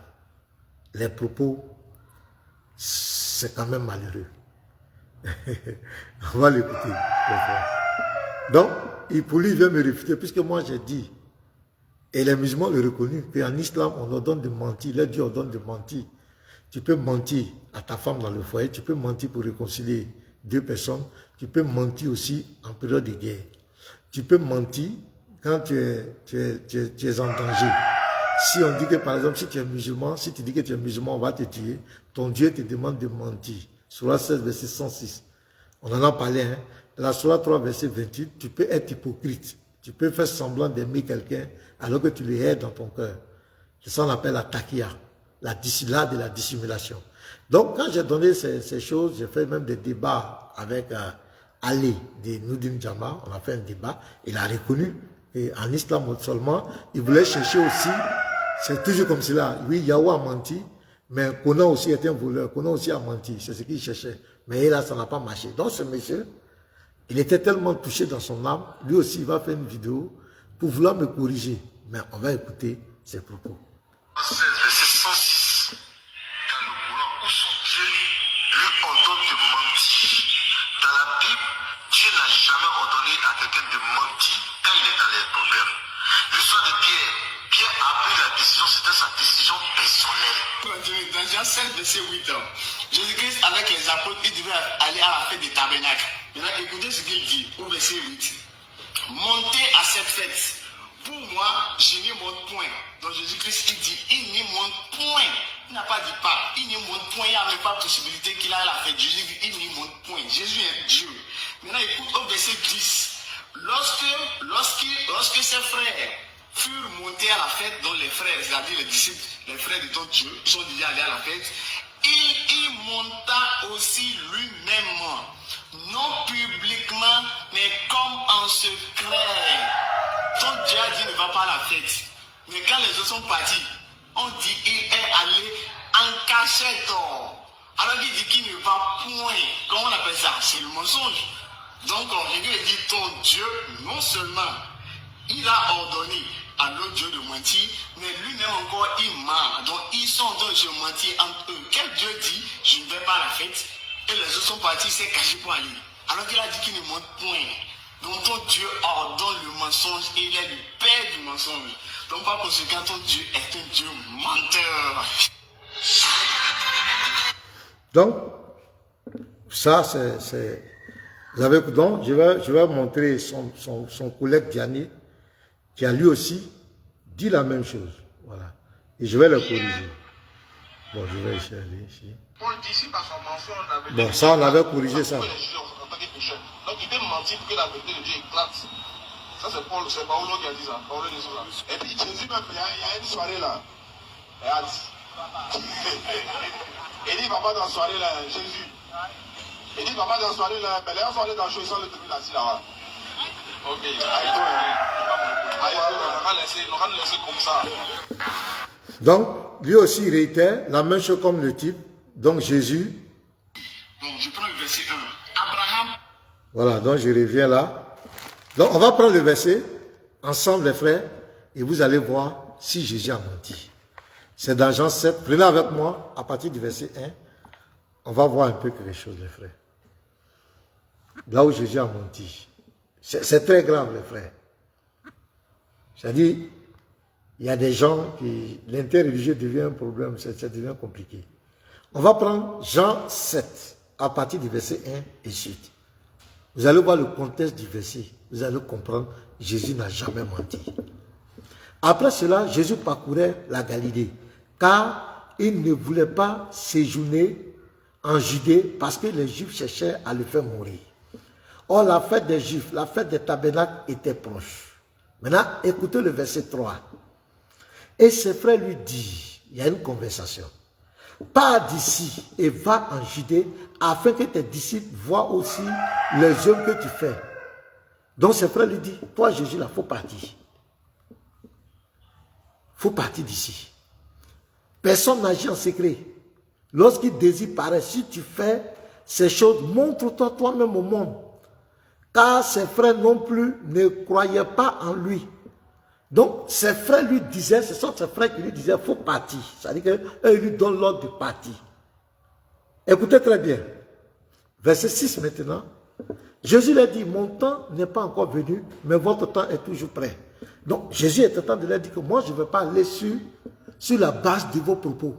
Les propos, c'est quand même malheureux. On va l'écouter. Donc, pour lui, il vient me réfuter, puisque moi j'ai dit, et les musulmans l'ont reconnu, qu'en islam, on ordonne de mentir, les dieux ordonnent de mentir. Tu peux mentir à ta femme dans le foyer, tu peux mentir pour réconcilier deux personnes, tu peux mentir aussi en période de guerre. Tu peux mentir quand tu es en danger. Si on dit que, par exemple, si tu es musulman, si tu dis que tu es musulman, on va te tuer, ton Dieu te demande de mentir. Sourate 16, verset 106. On en a parlé, hein. Dans la Sourate 3, verset 28, tu peux être hypocrite. Tu peux faire semblant d'aimer quelqu'un alors que tu le hais dans ton cœur. C'est ça qu'on appelle la takia, l'art de la dissimulation. Donc, quand j'ai donné ces choses, j'ai fait même des débats avec Ali de Noudim Jama. On a fait un débat. Il a reconnu. Et en islam seulement, il voulait chercher aussi, c'est toujours comme cela. Oui, Yahweh a menti, mais Conan aussi était un voleur. Conan aussi a menti. C'est ce qu'il cherchait. Mais là, ça n'a pas marché. Donc, ce monsieur, il était tellement touché dans son âme. Lui aussi, il va faire une vidéo pour vouloir me corriger. Mais on va écouter ses propos. Verset 106. Dans le Coran, où son Dieu lui ordonne de mentir. Dans la Bible, Dieu n'a jamais ordonné à quelqu'un de mentir quand il est dans les problèmes. L'histoire de Pierre, Pierre a pris la décision, c'était sa décision personnelle. Dans Jean 7, verset 8, Jésus-Christ avec les apôtres, il devait aller à la fête des tabernacles. Maintenant, écoutez ce qu'il dit au verset 8. Montez à cette fête. Pour moi, je n'y monte point. Donc Jésus-Christ, il dit, il n'y monte point. Il n'a pas dit pas. Il n'y monte point. Il n'y a même pas possibilité qu'il aille à la fête. Jésus dit, il n'y monte point. Jésus est Dieu. Maintenant, écoute au verset 10. Lorsque ses frères furent montés à la fête, dont les frères, c'est-à-dire les disciples, les frères de ton Dieu, sont déjà allés à la fête, il y monta aussi lui-même, non publiquement, mais comme en secret. Ton Dieu a dit ne va pas à la fête. Mais quand les autres sont partis, on dit qu'il est allé en cachette. Alors il dit qu'il ne va point. Comment on appelle ça? C'est le mensonge. Donc Jésus a dit ton Dieu, non seulement il a ordonné à l'autre Dieu de mentir, mais lui-même encore il ment. Donc ils sont en train de se mentir entre eux. Quel Dieu dit je ne vais pas à la fête et les autres sont partis, il s'est caché pour aller. Alors qu'il a dit qu'il ne ment point. Donc ton Dieu ordonne le mensonge et il est le père du mensonge. Donc par conséquent, ton Dieu est un Dieu menteur. Donc, ça c'est... Donc, je vais montrer son collègue Diané, qui a lui aussi dit la même chose. Voilà. Et je vais le corriger. Bon, je vais essayer aller ici. Bon, ça, on avait corrigé ça. Donc il peut mentir pour que la vérité de Dieu éclate. Ça c'est Paul, c'est Paolo qui a dit ça. Paolo dit ça. Et puis Jésus même, il y a une soirée là. Regarde. Il dit papa dans la soirée là, Jésus. Il dit papa dans la soirée là, mais la soirée dans le show, ils sont les trucs là-dessus là. Ok, on va laisser comme ça. Donc, lui aussi il réitère la même chose comme le type. Donc Jésus. Donc je prends le verset 1. Abraham. Voilà, donc je reviens là. Donc on va prendre le verset ensemble les frères et vous allez voir si Jésus a menti. C'est dans Jean 7. Prenez avec moi à partir du verset 1. On va voir un peu quelque chose les frères. Là où Jésus a menti. C'est très grave les frères. C'est-à-dire, il y a des gens qui... L'interreligieux devient un problème, ça devient compliqué. On va prendre Jean 7 à partir du verset 1 et suite. Vous allez voir le contexte du verset. Vous allez comprendre, Jésus n'a jamais menti. Après cela, Jésus parcourait la Galilée, car il ne voulait pas séjourner en Judée parce que les Juifs cherchaient à le faire mourir. Or, la fête des Juifs, la fête des tabernacles était proche. Maintenant, écoutez le verset 3. Et ses frères lui disent, il y a une conversation. Pars d'ici et va en Judée afin que tes disciples voient aussi les œuvres que tu fais. Donc ses frères lui disent, toi Jésus là, il faut partir. Il faut partir d'ici. Personne n'agit en secret. Lorsqu'il désire paraître, si tu fais ces choses, montre-toi toi-même au monde. Car ses frères non plus ne croyaient pas en lui. Donc, ses frères lui disaient, ce sont ses frères qui lui disaient, il faut partir. C'est-à-dire qu'eux lui donnent l'ordre de partir. Écoutez très bien. Verset 6 maintenant. Jésus leur dit, mon temps n'est pas encore venu, mais votre temps est toujours prêt. Donc, Jésus est en train de leur dire que moi, je ne vais pas aller sur la base de vos propos.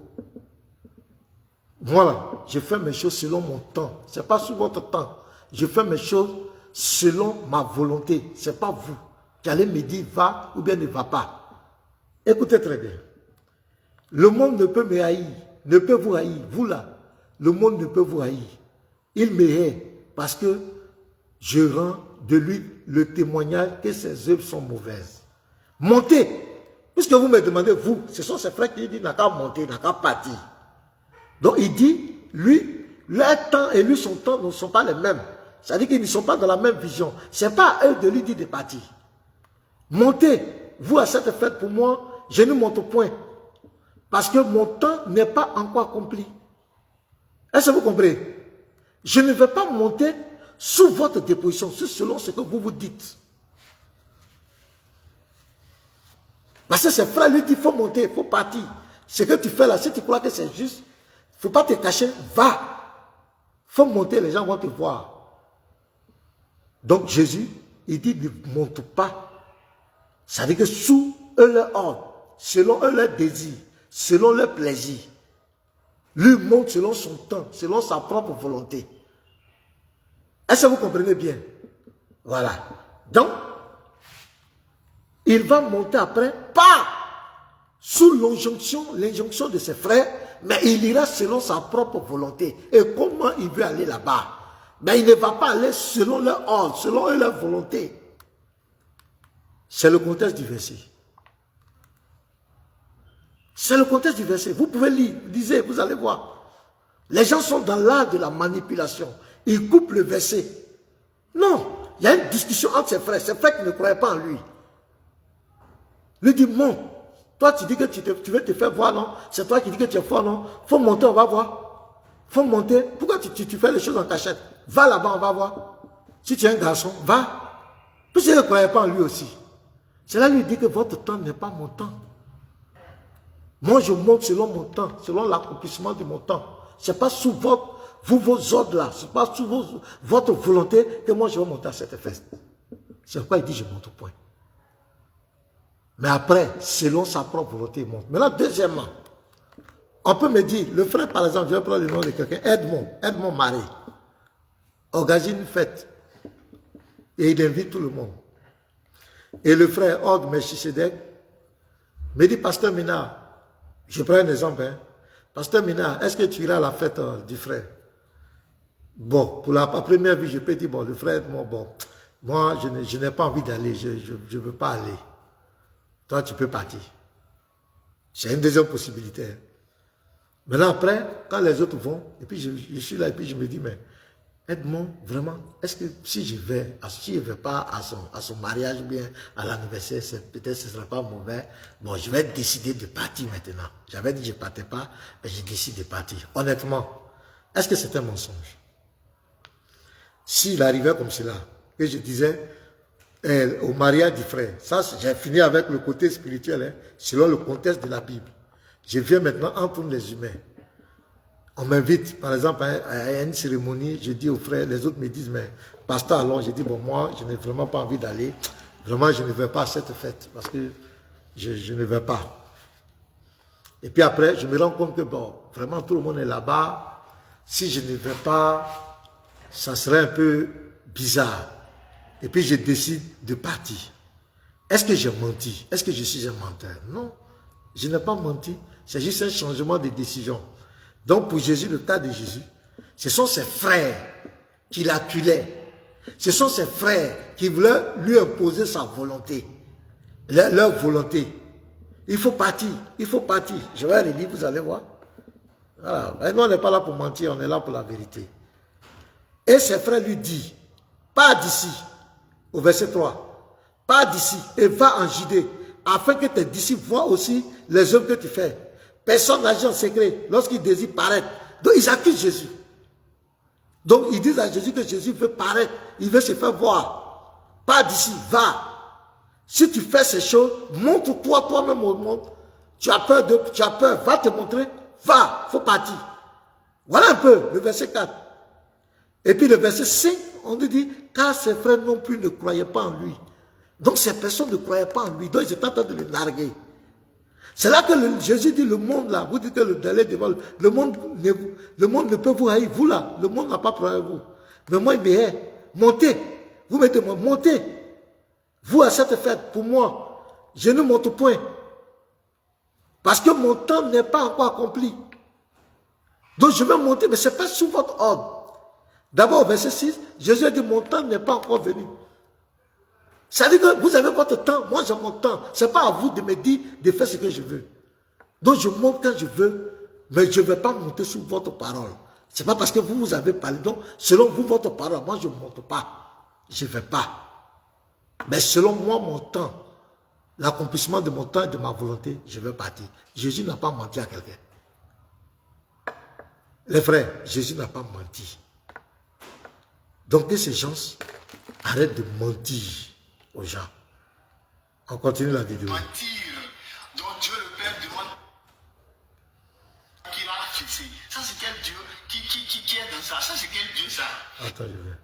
Voilà, je fais mes choses selon mon temps. Ce n'est pas sur votre temps. Je fais mes choses selon ma volonté. Ce n'est pas vous qui allez me dire va ou bien ne va pas. Écoutez très bien. Le monde ne peut me haïr, ne peut vous haïr. Vous là, le monde ne peut vous haïr. Il me hait parce que je rends de lui le témoignage que ses œuvres sont mauvaises. Montez. Puisque vous me demandez, vous, ce sont ses frères qui disent n'a qu'à monter, n'a qu'à partir. Donc il dit, lui, leur temps et lui, son temps ne sont pas les mêmes. C'est-à-dire qu'ils ne sont pas dans la même vision. Ce n'est pas à eux de lui dire de partir. Montez, vous à cette fête, pour moi, je ne monte point. Parce que mon temps n'est pas encore accompli. Est-ce que vous comprenez? Je ne vais pas monter sous votre déposition, selon ce que vous vous dites. Parce que ses frères lui disent, il faut monter, il faut partir. Ce que tu fais là, si tu crois que c'est juste, il ne faut pas te cacher, va. Il faut monter, les gens vont te voir. Donc Jésus, il dit, ne monte pas. Ça veut dire que sous eux leur ordre, selon eux leur désir, selon leur plaisir, lui monte selon son temps, selon sa propre volonté. Est-ce que vous comprenez bien? Voilà. Donc, il va monter après, pas sous l'injonction de ses frères, mais il ira selon sa propre volonté. Et comment il veut aller là-bas? Mais il ne va pas aller selon leur ordre, selon leur volonté. C'est le contexte du verset. C'est le contexte du verset. Vous pouvez lire, lisez, vous allez voir. Les gens sont dans l'art de la manipulation. Ils coupent le verset. Non, il y a une discussion entre ses frères qui ne croyaient pas en lui. Lui dit, bon, toi tu dis que tu veux te faire voir, non? C'est toi qui dis que tu es fort, non? Faut monter, on va voir. Faut monter. Pourquoi tu fais les choses en cachette? Va là-bas, on va voir. Si tu es un garçon, va. Puisqu'il ne croyait pas en lui aussi. Cela lui dit que votre temps n'est pas mon temps. Moi, je monte selon mon temps, selon l'accomplissement de mon temps. Ce n'est pas sous vos ordres là, ce n'est pas sous votre volonté que moi je vais monter à cette fête. C'est pourquoi il dit je monte au point. Mais après, selon sa propre volonté, il monte. Maintenant, deuxièmement, on peut me dire, le frère par exemple, je vais prendre le nom de quelqu'un, Edmond Marie, organise une fête et il invite tout le monde. Et le frère Og Melchisedec me dit, Pasteur Mina, je prends un exemple, hein. Pasteur Mina, est-ce que tu iras à la fête du frère? Bon, pour la première vue, je peux dire, bon, le frère, bon, moi, je n'ai pas envie d'aller, je ne veux pas aller. Toi, tu peux partir. C'est une deuxième possibilité. Hein. Maintenant, après, quand les autres vont, et puis je suis là, et puis je me dis, mais Edmond, vraiment, est-ce que si je ne vais pas à son mariage, bien à l'anniversaire, peut-être ce ne sera pas mauvais. Bon, je vais décider de partir maintenant. J'avais dit que je ne partais pas, mais je décide de partir. Honnêtement, est-ce que c'est un mensonge? S'il arrivait comme cela, que je disais au mariage du frère, ça j'ai fini avec le côté spirituel, hein, selon le contexte de la Bible. Je viens maintenant entre les humains. On m'invite, par exemple, à une cérémonie, je dis aux frères, les autres me disent, mais pasteur, allons, je dis, bon, moi, je n'ai vraiment pas envie d'aller. Vraiment, je ne vais pas à cette fête, parce que je ne vais pas. Et puis après, je me rends compte que, bon, vraiment, tout le monde est là-bas. Si je ne vais pas, ça serait un peu bizarre. Et puis, je décide de partir. Est-ce que j'ai menti? Est-ce que je suis un menteur? Non, je n'ai pas menti. C'est juste un changement de décision. Donc pour Jésus, le cas de Jésus, ce sont ses frères qui l'acculaient. Ce sont ses frères qui voulaient lui imposer sa volonté. Leur volonté. Il faut partir, il faut partir. Je vais relire, vous allez voir. Voilà. Et nous, on n'est pas là pour mentir, on est là pour la vérité. Et ses frères lui disent, pars d'ici, au verset 3, pars d'ici et va en Judée, afin que tes disciples voient aussi les œuvres que tu fais. Personne n'agit en secret lorsqu'il désire paraître. Donc ils accusent Jésus. Donc ils disent à Jésus que Jésus veut paraître, il veut se faire voir. Pas d'ici, va. Si tu fais ces choses, montre-toi toi-même au monde. Tu as peur, va te montrer, va, il faut partir. Voilà un peu le verset 4. Et puis le verset 5, on nous dit, car ses frères non plus ne croyaient pas en lui. Donc ces personnes ne croyaient pas en lui, donc ils étaient en train de le narguer. C'est là que Jésus dit, le monde là, vous dites que le délai devant le monde ne peut vous haïr. Vous là, le monde n'a pas peur de vous. Mais moi, il me hait. Montez. Vous mettez-moi, montez. Vous à cette fête, pour moi, je ne monte point. Parce que mon temps n'est pas encore accompli. Donc je vais monter, mais ce n'est pas sous votre ordre. D'abord, au verset 6, Jésus a dit, mon temps n'est pas encore venu. Ça veut dire que vous avez votre temps, moi j'ai mon temps. Ce n'est pas à vous de me dire de faire ce que je veux. Donc je monte quand je veux, mais je ne vais pas monter sur votre parole. Ce n'est pas parce que vous avez parlé. Donc selon vous, votre parole, moi je ne monte pas. Je ne vais pas. Mais selon moi, mon temps, l'accomplissement de mon temps et de ma volonté, je vais partir. Jésus n'a pas menti à quelqu'un. Les frères, Jésus n'a pas menti. Donc que ces gens arrêtent de mentir aux gens. On continue la vidéo. Mentir. Donc Dieu le Père demande qu'il a fixé. Ça c'est quel Dieu qui est dans ça? Ça c'est quel Dieu ça? Attends, je vais.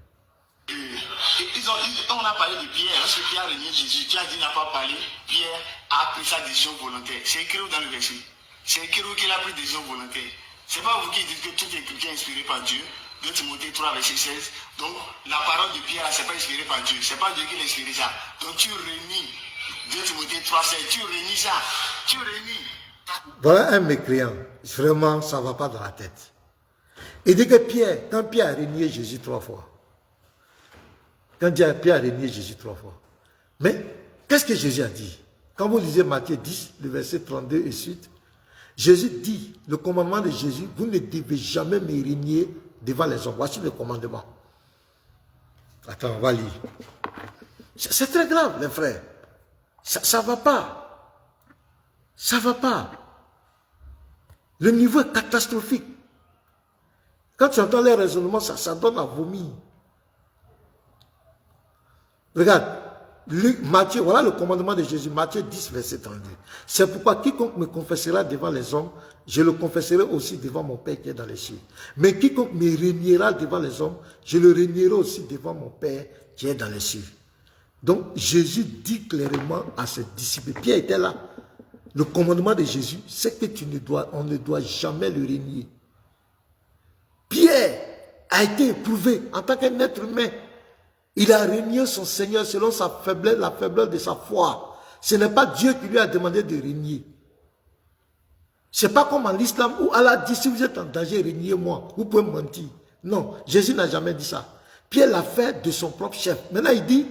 On a parlé de Pierre. Lorsque Pierre a renié Jésus, Pierre a dit n'a pas parlé. Pierre a pris sa décision volontaire. C'est écrit dans le verset. C'est écrit qu'il a pris décision volontaire. C'est pas vous qui dites que toute écriture est inspirée par Dieu. 2 Timothée 3, verset 16. Donc, la parole de Pierre, c'est pas inspiré par Dieu. C'est pas Dieu qui l'a inspiré ça. Donc, tu renies 2 Timothée 3, 16. Tu renies ça. Tu renies. Voilà un mécréant. Vraiment, ça ne va pas dans la tête. Il dit que Pierre, quand Pierre a renié Jésus 3 fois, Pierre a renié Jésus 3 fois. Mais, qu'est-ce que Jésus a dit? Quand vous lisez Matthieu 10, le verset 32 et suite, Jésus dit, le commandement de Jésus, vous ne devez jamais me renier devant les hommes. Voici le commandement. Attends, on va lire. C'est très grave, les frères. Ça ne va pas. Ça ne va pas. Le niveau est catastrophique. Quand tu entends les raisonnements, ça donne à vomir. Regarde, Matthieu, voilà le commandement de Jésus, Matthieu 10, verset 32. C'est pourquoi quiconque me confessera devant les hommes, je le confesserai aussi devant mon Père qui est dans les cieux. Mais quiconque me reniera devant les hommes, je le renierai aussi devant mon Père qui est dans les cieux. Donc Jésus dit clairement à ses disciples, Pierre était là. Le commandement de Jésus, c'est que on ne doit jamais le renier. Pierre a été éprouvé en tant qu'un être humain. Il a renié son Seigneur selon sa faiblesse, la faiblesse de sa foi. Ce n'est pas Dieu qui lui a demandé de renier. Ce n'est pas comme en l'islam où Allah dit, si vous êtes en danger, reniez-moi. Vous pouvez mentir. Non, Jésus n'a jamais dit ça. Pierre l'a fait de son propre chef. Maintenant, il dit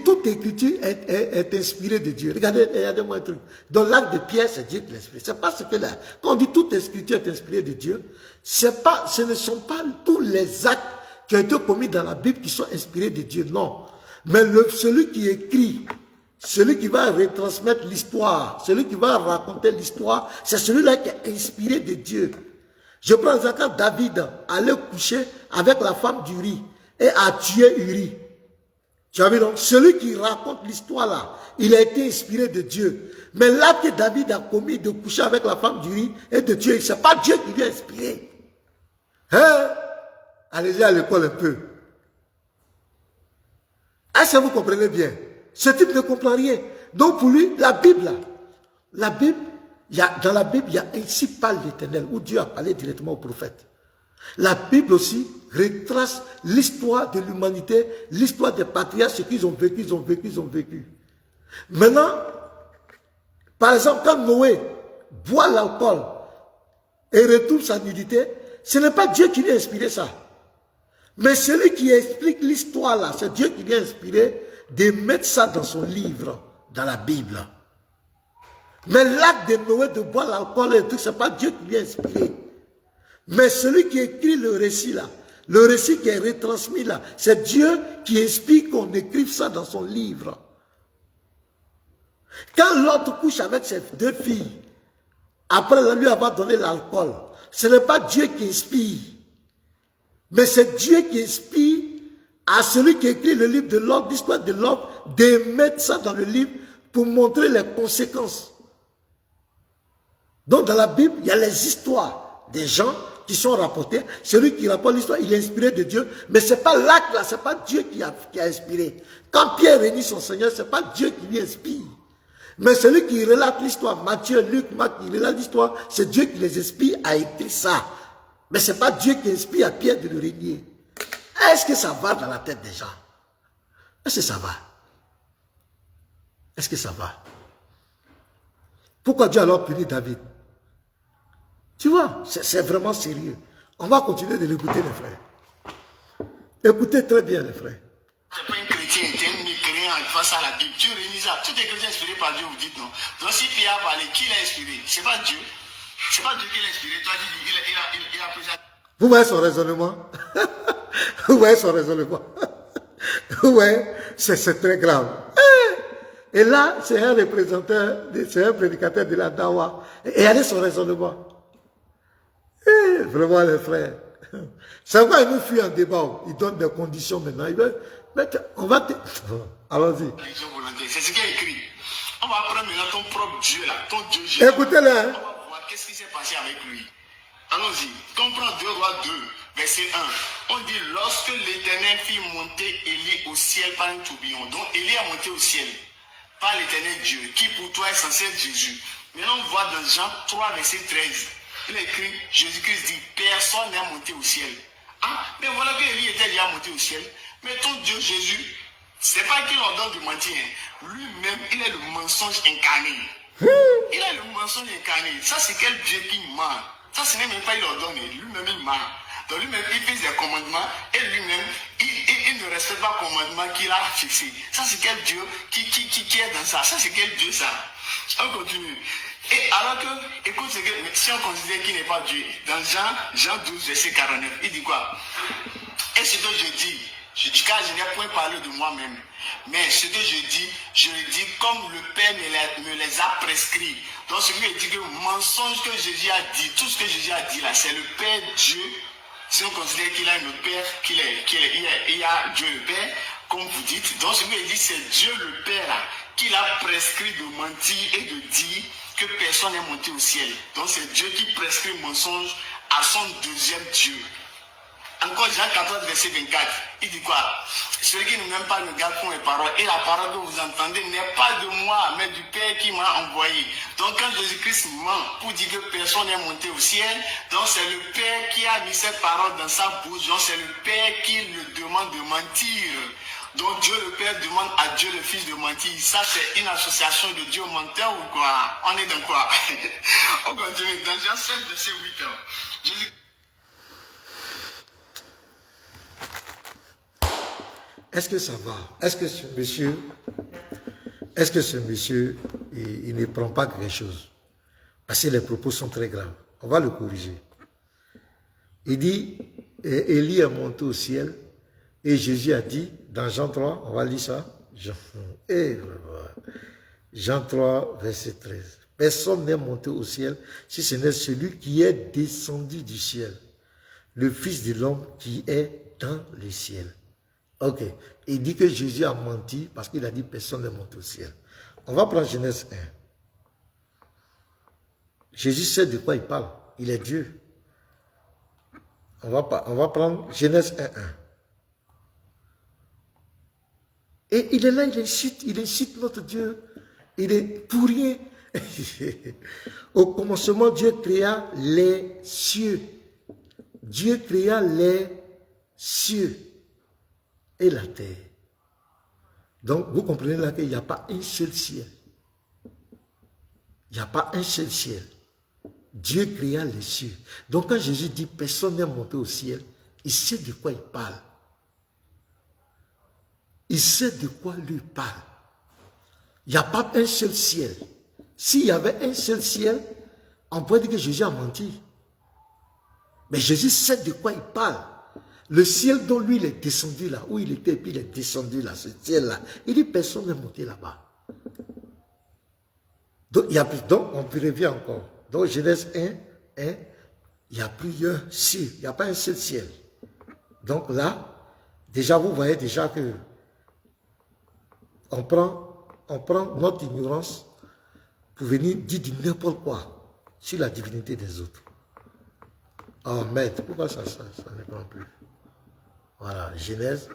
toute écriture est inspirée de Dieu. Regardez-moi un truc. Dans l'acte de Pierre, c'est Dieu qui l'inspire. C'est pas ce que là. Quand on dit toute écriture est inspirée de Dieu, ce ne sont pas tous les actes qui ont été commis dans la Bible qui sont inspirés de Dieu, non. Mais celui qui écrit, celui qui va retransmettre l'histoire, celui qui va raconter l'histoire, c'est celui-là qui est inspiré de Dieu. Je prends l'exemple quand David allait coucher avec la femme d'Uri et a tué Uri. Tu as vu donc, celui qui raconte l'histoire là, il a été inspiré de Dieu. Mais l'acte que David a commis de coucher avec la femme d'Uri et de tuer, ce n'est pas Dieu qui lui a inspiré. Hein? Allez-y à l'école un peu. Est-ce que vous comprenez bien? Ce type ne comprend rien. Donc pour lui, la Bible, dans la Bible, il y a ainsi parle l'Éternel, où Dieu a parlé directement au prophète. La Bible aussi retrace l'histoire de l'humanité, l'histoire des patriarches, ce qu'ils ont vécu. Maintenant, par exemple, quand Noé boit l'alcool et retourne sa nudité, ce n'est pas Dieu qui lui a inspiré ça. Mais celui qui explique l'histoire là, c'est Dieu qui lui a inspiré de mettre ça dans son livre, dans la Bible. Mais l'acte de Noé de boire l'alcool et tout, ce n'est pas Dieu qui lui a inspiré. Mais celui qui écrit le récit là, le récit qui est retransmis là, c'est Dieu qui inspire qu'on écrive ça dans son livre. Quand l'autre couche avec ses 2 filles, après lui avoir donné l'alcool, ce n'est pas Dieu qui inspire. Mais c'est Dieu qui inspire à celui qui écrit le livre de l'homme, l'histoire de l'homme, de mettre ça dans le livre pour montrer les conséquences. Donc dans la Bible, il y a les histoires des gens qui sont rapportés. Celui qui rapporte l'histoire, il est inspiré de Dieu. Mais ce n'est pas l'acte là, ce n'est pas Dieu qui a inspiré. Quand Pierre renie son Seigneur, ce n'est pas Dieu qui lui inspire. Mais celui qui relate l'histoire, Matthieu, Luc, Marc, qui relate l'histoire, c'est Dieu qui les inspire à écrire ça. Mais ce n'est pas Dieu qui inspire à Pierre de le régner. Est-ce que ça va dans la tête des gens? Est-ce que ça va? Est-ce que ça va? Pourquoi Dieu a alors puni David? Tu vois, c'est vraiment sérieux. On va continuer de l'écouter, les frères. Écoutez très bien, les frères. C'est pas un chrétien, c'est un mécréant face ça à la Bible, tu réunis ça. Tout est chrétien inspiré par Dieu, vous dites non. Donc si Pierre a parlé, qui l'a inspiré? C'est pas Dieu. C'est pas Dieu qui l'a inspiré. Toi, tu dis, il a pris ça. Vous voyez son raisonnement? Vous voyez son raisonnement? Vous voyez? C'est très grave. Et là, c'est un représentant, c'est un prédicateur de la Dawa. Et regardez son raisonnement. Vraiment, les frères. Ça va, il nous fuit en débat. Il donne des conditions maintenant. Il veut, on va... Allons-y. C'est ce qu'il a écrit. On va prendre maintenant ton propre Dieu là, ton Dieu Jésus. Écoutez-le. On va voir qu'est-ce qui s'est passé avec lui. Allons-y. Comprends 2 Rois 2, verset 1. On dit, lorsque l'Éternel fit monter Élie au ciel par un tourbillon. Donc Élie a monté au ciel par l'Éternel Dieu, qui pour toi est censé être Jésus. Maintenant on voit dans Jean 3, verset 13. Il écrit, Jésus-Christ dit, personne n'est monté au ciel. Ah, mais voilà que Élie était déjà monté au ciel. Mais ton Dieu Jésus, c'est pas qu'il leur donne de mentir. Lui-même, il est le mensonge incarné. Il est le mensonge incarné. Ça, c'est quel Dieu qui ment. Ça, ce n'est même pas il leur donne. Lui-même, il ment. Donc lui-même, il fait des commandements et lui-même, il ne respecte pas le commandement qu'il a fixé. Ça, c'est quel Dieu qui est dans ça. Ça, c'est quel Dieu ça. On continue. Et alors que, écoute, si on considère qu'il n'est pas Dieu, dans Jean 12, verset 49, il dit quoi? Et ce que je dis, car je n'ai point parlé de moi-même, mais ce que je le dis comme le Père me les a prescrits. Donc ce qui dit que le mensonge que Jésus a dit, tout ce que Jésus a dit là, c'est le Père Dieu. Si on considère qu'il a un autre Père, il y a Dieu le Père, comme vous dites. Donc ce qui dit, c'est Dieu le Père là, qui a prescrit de mentir et de dire que personne n'est monté au ciel. Donc c'est Dieu qui prescrit le mensonge à son deuxième Dieu. Encore Jean 14, verset 24, il dit quoi? Celui qui ne m'aime pas ne garde point mes paroles. Et la parole que vous entendez n'est pas de moi, mais du Père qui m'a envoyé. Donc quand Jésus-Christ ment pour dire que personne n'est monté au ciel, donc c'est le Père qui a mis cette parole dans sa bouche. Donc c'est le Père qui le demande de mentir. Donc Dieu le Père demande à Dieu le Fils de mentir. Ça c'est une association de Dieu menteur ou quoi? On est dans quoi? On continue. Dans Jean 7, verset 8. Jésus... Est-ce que ça va? Est-ce que ce monsieur, il ne prend pas quelque chose? Parce que les propos sont très graves. On va le corriger. Il dit, Élie est monté au ciel, et Jésus a dit, dans Jean 3, on va lire ça, Jean 3, verset 13. Personne n'est monté au ciel, si ce n'est celui qui est descendu du ciel, le Fils de l'homme qui est dans le ciel. Ok. Il dit que Jésus a menti parce qu'il a dit personne n'est monté au ciel. On va prendre Genèse 1. Jésus sait de quoi il parle. Il est Dieu. On va prendre Genèse 1.1. Et il est là, il incite notre Dieu. Il est pour rien. Au commencement, Dieu créa les cieux. Dieu créa les cieux et la terre. Donc, vous comprenez là qu'il n'y a pas un seul ciel. Il n'y a pas un seul ciel. Dieu créa les cieux. Donc, quand Jésus dit personne n'est monté au ciel, il sait de quoi il parle. Il sait de quoi lui parle. Il n'y a pas un seul ciel. S'il y avait un seul ciel, on pourrait dire que Jésus a menti. Mais Jésus sait de quoi il parle. Le ciel dont lui il est descendu là, où il était, puis il est descendu là, ce ciel-là, il dit personne n'est monté là-bas. Donc, on revient encore. Donc Genèse 1, il y a plusieurs cieux, il n'y a pas un seul ciel. Donc là, déjà vous voyez déjà que on prend notre ignorance pour venir dire n'importe quoi sur la divinité des autres. Oh maître, pourquoi ça ne prend plus? Voilà, Genèse,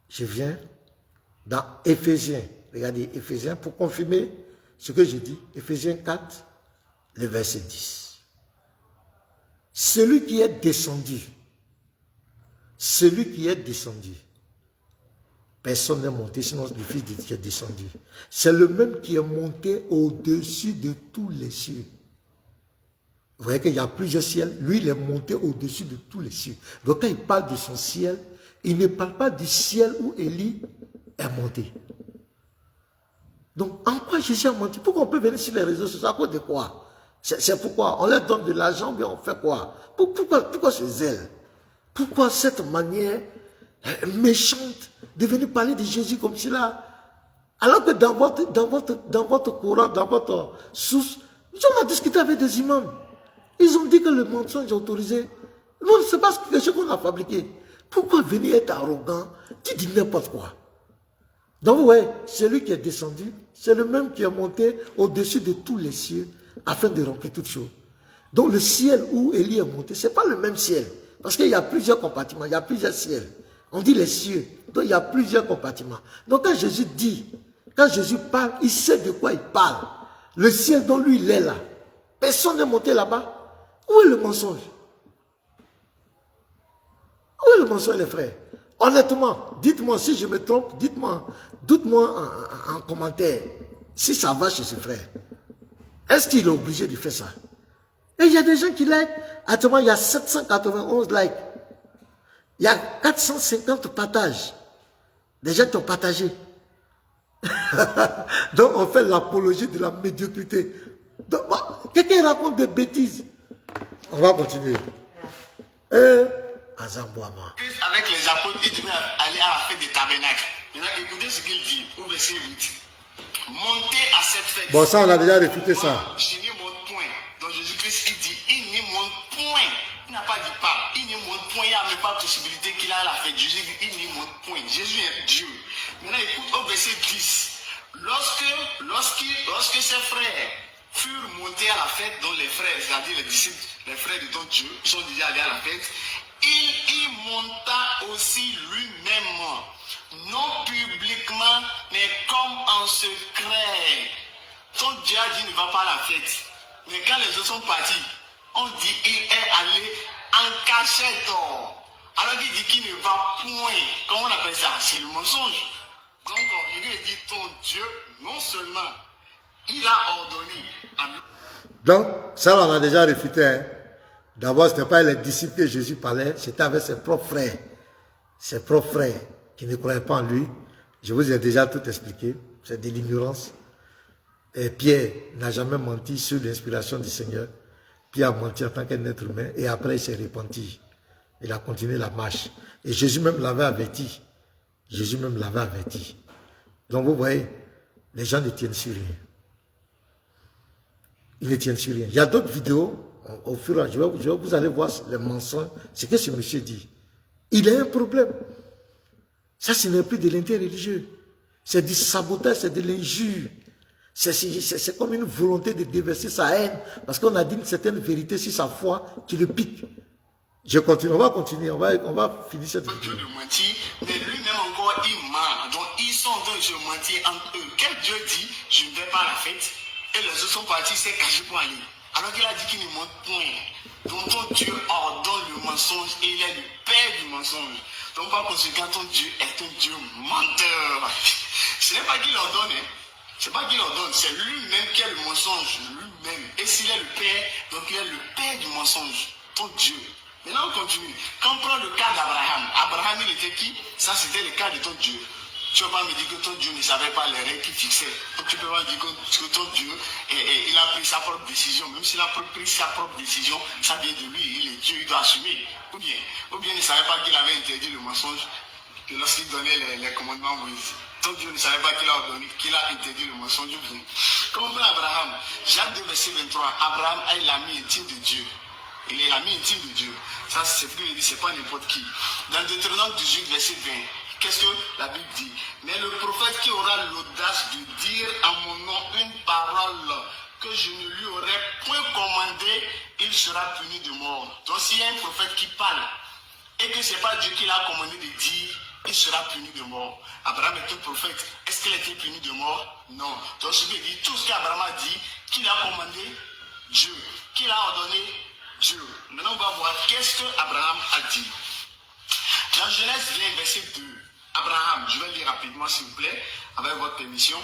je viens dans Éphésiens. Regardez, Éphésiens, pour confirmer ce que je dis, Éphésiens 4, le verset 10. Celui qui est descendu, personne n'est monté, sinon le Fils de Dieu qui est descendu. C'est le même qui est monté au-dessus de tous les cieux. Vous voyez qu'il y a plusieurs ciels. Lui, il est monté au-dessus de tous les cieux. Donc, quand il parle de son ciel, il ne parle pas du ciel où Élie est monté. Donc, en quoi Jésus a menti? Pourquoi on peut venir sur les réseaux sociaux? À cause de quoi? C'est pourquoi on leur donne de l'argent, bien on fait quoi? Pourquoi ce zèle? Pourquoi cette manière méchante de venir parler de Jésus comme cela? Alors que dans votre courant, dans votre source, on a discuté avec des imams. Ils ont dit que le mensonge est autorisé. Non, c'est pas quelque chose qu'on a fabriqué. Pourquoi venir être arrogant? Tu dis n'importe quoi. Donc, vous voyez, celui qui est descendu, c'est le même qui est monté au-dessus de tous les cieux afin de remplir toutes choses. Donc, le ciel où Élie est monté, ce n'est pas le même ciel. Parce qu'il y a plusieurs compartiments, il y a plusieurs ciels. On dit les cieux. Donc, il y a plusieurs compartiments. Donc, quand Jésus dit, quand Jésus parle, il sait de quoi il parle. Le ciel dont lui, il est là. Personne n'est monté là-bas. Où est le mensonge? Où est le mensonge, les frères? Honnêtement, dites-moi si je me trompe, dites-moi en commentaire si ça va chez ce frère. Est-ce qu'il est obligé de faire ça? Et il y a des gens qui like. Actuellement, il y a 791 likes. Il y a 450 partages. Des gens qui ont partagé. Donc, on fait l'apologie de la médiocrité. Quelqu'un raconte des bêtises. On va continuer. Avec les apôtres, il devait aller à la fête des tabernacles. Écoutez ce qu'il dit au verset 8. Montez à cette fête. Bon, ça, on a déjà réfuté ça. Je n'y monte point. Donc Jésus-Christ, il dit, il n'y monte point. Il n'a pas dit pas. Il n'y monte point. Il n'y a même pas de possibilité qu'il a à la fête. Jésus dit, il n'y monte point. Jésus est Dieu. Maintenant, écoute au verset 10. Lorsque ses frères furent montés à la fête, dont les frères, c'est-à-dire les disciples, les frères de ton Dieu, sont déjà allés à la fête, il y monta aussi lui-même, non publiquement, mais comme en secret. Ton Dieu a dit ne va pas à la fête. Mais quand les autres sont partis, on dit il est allé en cachette. Alors qu'il dit qu'il ne va point. Comment on appelle ça? C'est le mensonge. Donc il lui a dit ton Dieu, non seulement il a ordonné à nous. Donc, ça on a déjà réfuté. Hein. D'abord, ce n'était pas les disciples que Jésus parlait, c'était avec ses propres frères. Ses propres frères qui ne croyaient pas en lui. Je vous ai déjà tout expliqué. C'est de l'ignorance. Et Pierre n'a jamais menti sur l'inspiration du Seigneur. Pierre a menti en tant qu'un être humain et après il s'est repenti. Il a continué la marche. Et Jésus même l'avait averti. Jésus même l'avait averti. Donc vous voyez, les gens ne tiennent sur rien. Ils ne tiennent sur rien. Il y a d'autres vidéos, au fur et à mesure, vous allez voir les mensonges, ce que ce monsieur dit. Il a un problème. Ça, ce n'est plus de l'intérêt religieux. C'est du sabotage, c'est de l'injure. C'est comme une volonté de déverser sa haine, parce qu'on a dit une certaine vérité sur sa foi qui le pique. Je continue, on va continuer, on va finir cette vidéo. Dieu de mentir, mais lui-même encore, il ment. Donc, ils sont en train de se mentir entre eux. Quel Dieu dit, je ne vais pas à la fête, et les autres sont partis, c'est caché pour aller. Alors qu'il a dit qu'il ne ment point. Donc, ton Dieu ordonne le mensonge, et il est le père du mensonge. Donc, par conséquent, ton Dieu est un Dieu menteur. Ce n'est pas qu'il ordonne, hein. C'est pas qu'il ordonne, c'est lui-même qui est le mensonge, lui-même. Et s'il est le père, donc il est le père du mensonge, ton Dieu. Maintenant, on continue. Quand on prend le cas d'Abraham, Abraham, il était qui? Ça, c'était le cas de ton Dieu. Tu ne vas pas me dire que ton Dieu ne savait pas les règles qu'il fixait. Donc, tu peux pas dire que ton Dieu, il a pris sa propre décision. Même s'il a pris sa propre décision, ça vient de lui. Il est Dieu, il doit assumer. Ou bien il ne savait pas qu'il avait interdit le mensonge lorsqu'il donnait les commandements à Moïse. Ton Dieu ne savait pas qu'il a interdit le mensonge. Comme on prend Abraham, Jacques 2, verset 23, Abraham est l'ami intime de Dieu. Il est l'ami intime de Dieu. Ça, c'est ce qu'il dit, c'est pas n'importe qui. Dans Deutéronome 18, verset 20, qu'est-ce que la Bible dit? Mais le prophète qui aura l'audace de dire à mon nom une parole que je ne lui aurais point commandée, il sera puni de mort. Donc, s'il y a un prophète qui parle et que ce n'est pas Dieu qui l'a commandé de dire, il sera puni de mort. Abraham est un prophète. Est-ce qu'il a été puni de mort? Non. Donc, je veux dire, tout ce qu'Abraham a dit, qui l'a commandé? Dieu. Qui l'a ordonné? Dieu. Maintenant, on va voir qu'est-ce que Abraham a dit. Dans Genèse 20, verset 2, Abraham, je vais lire rapidement s'il vous plaît, avec votre permission.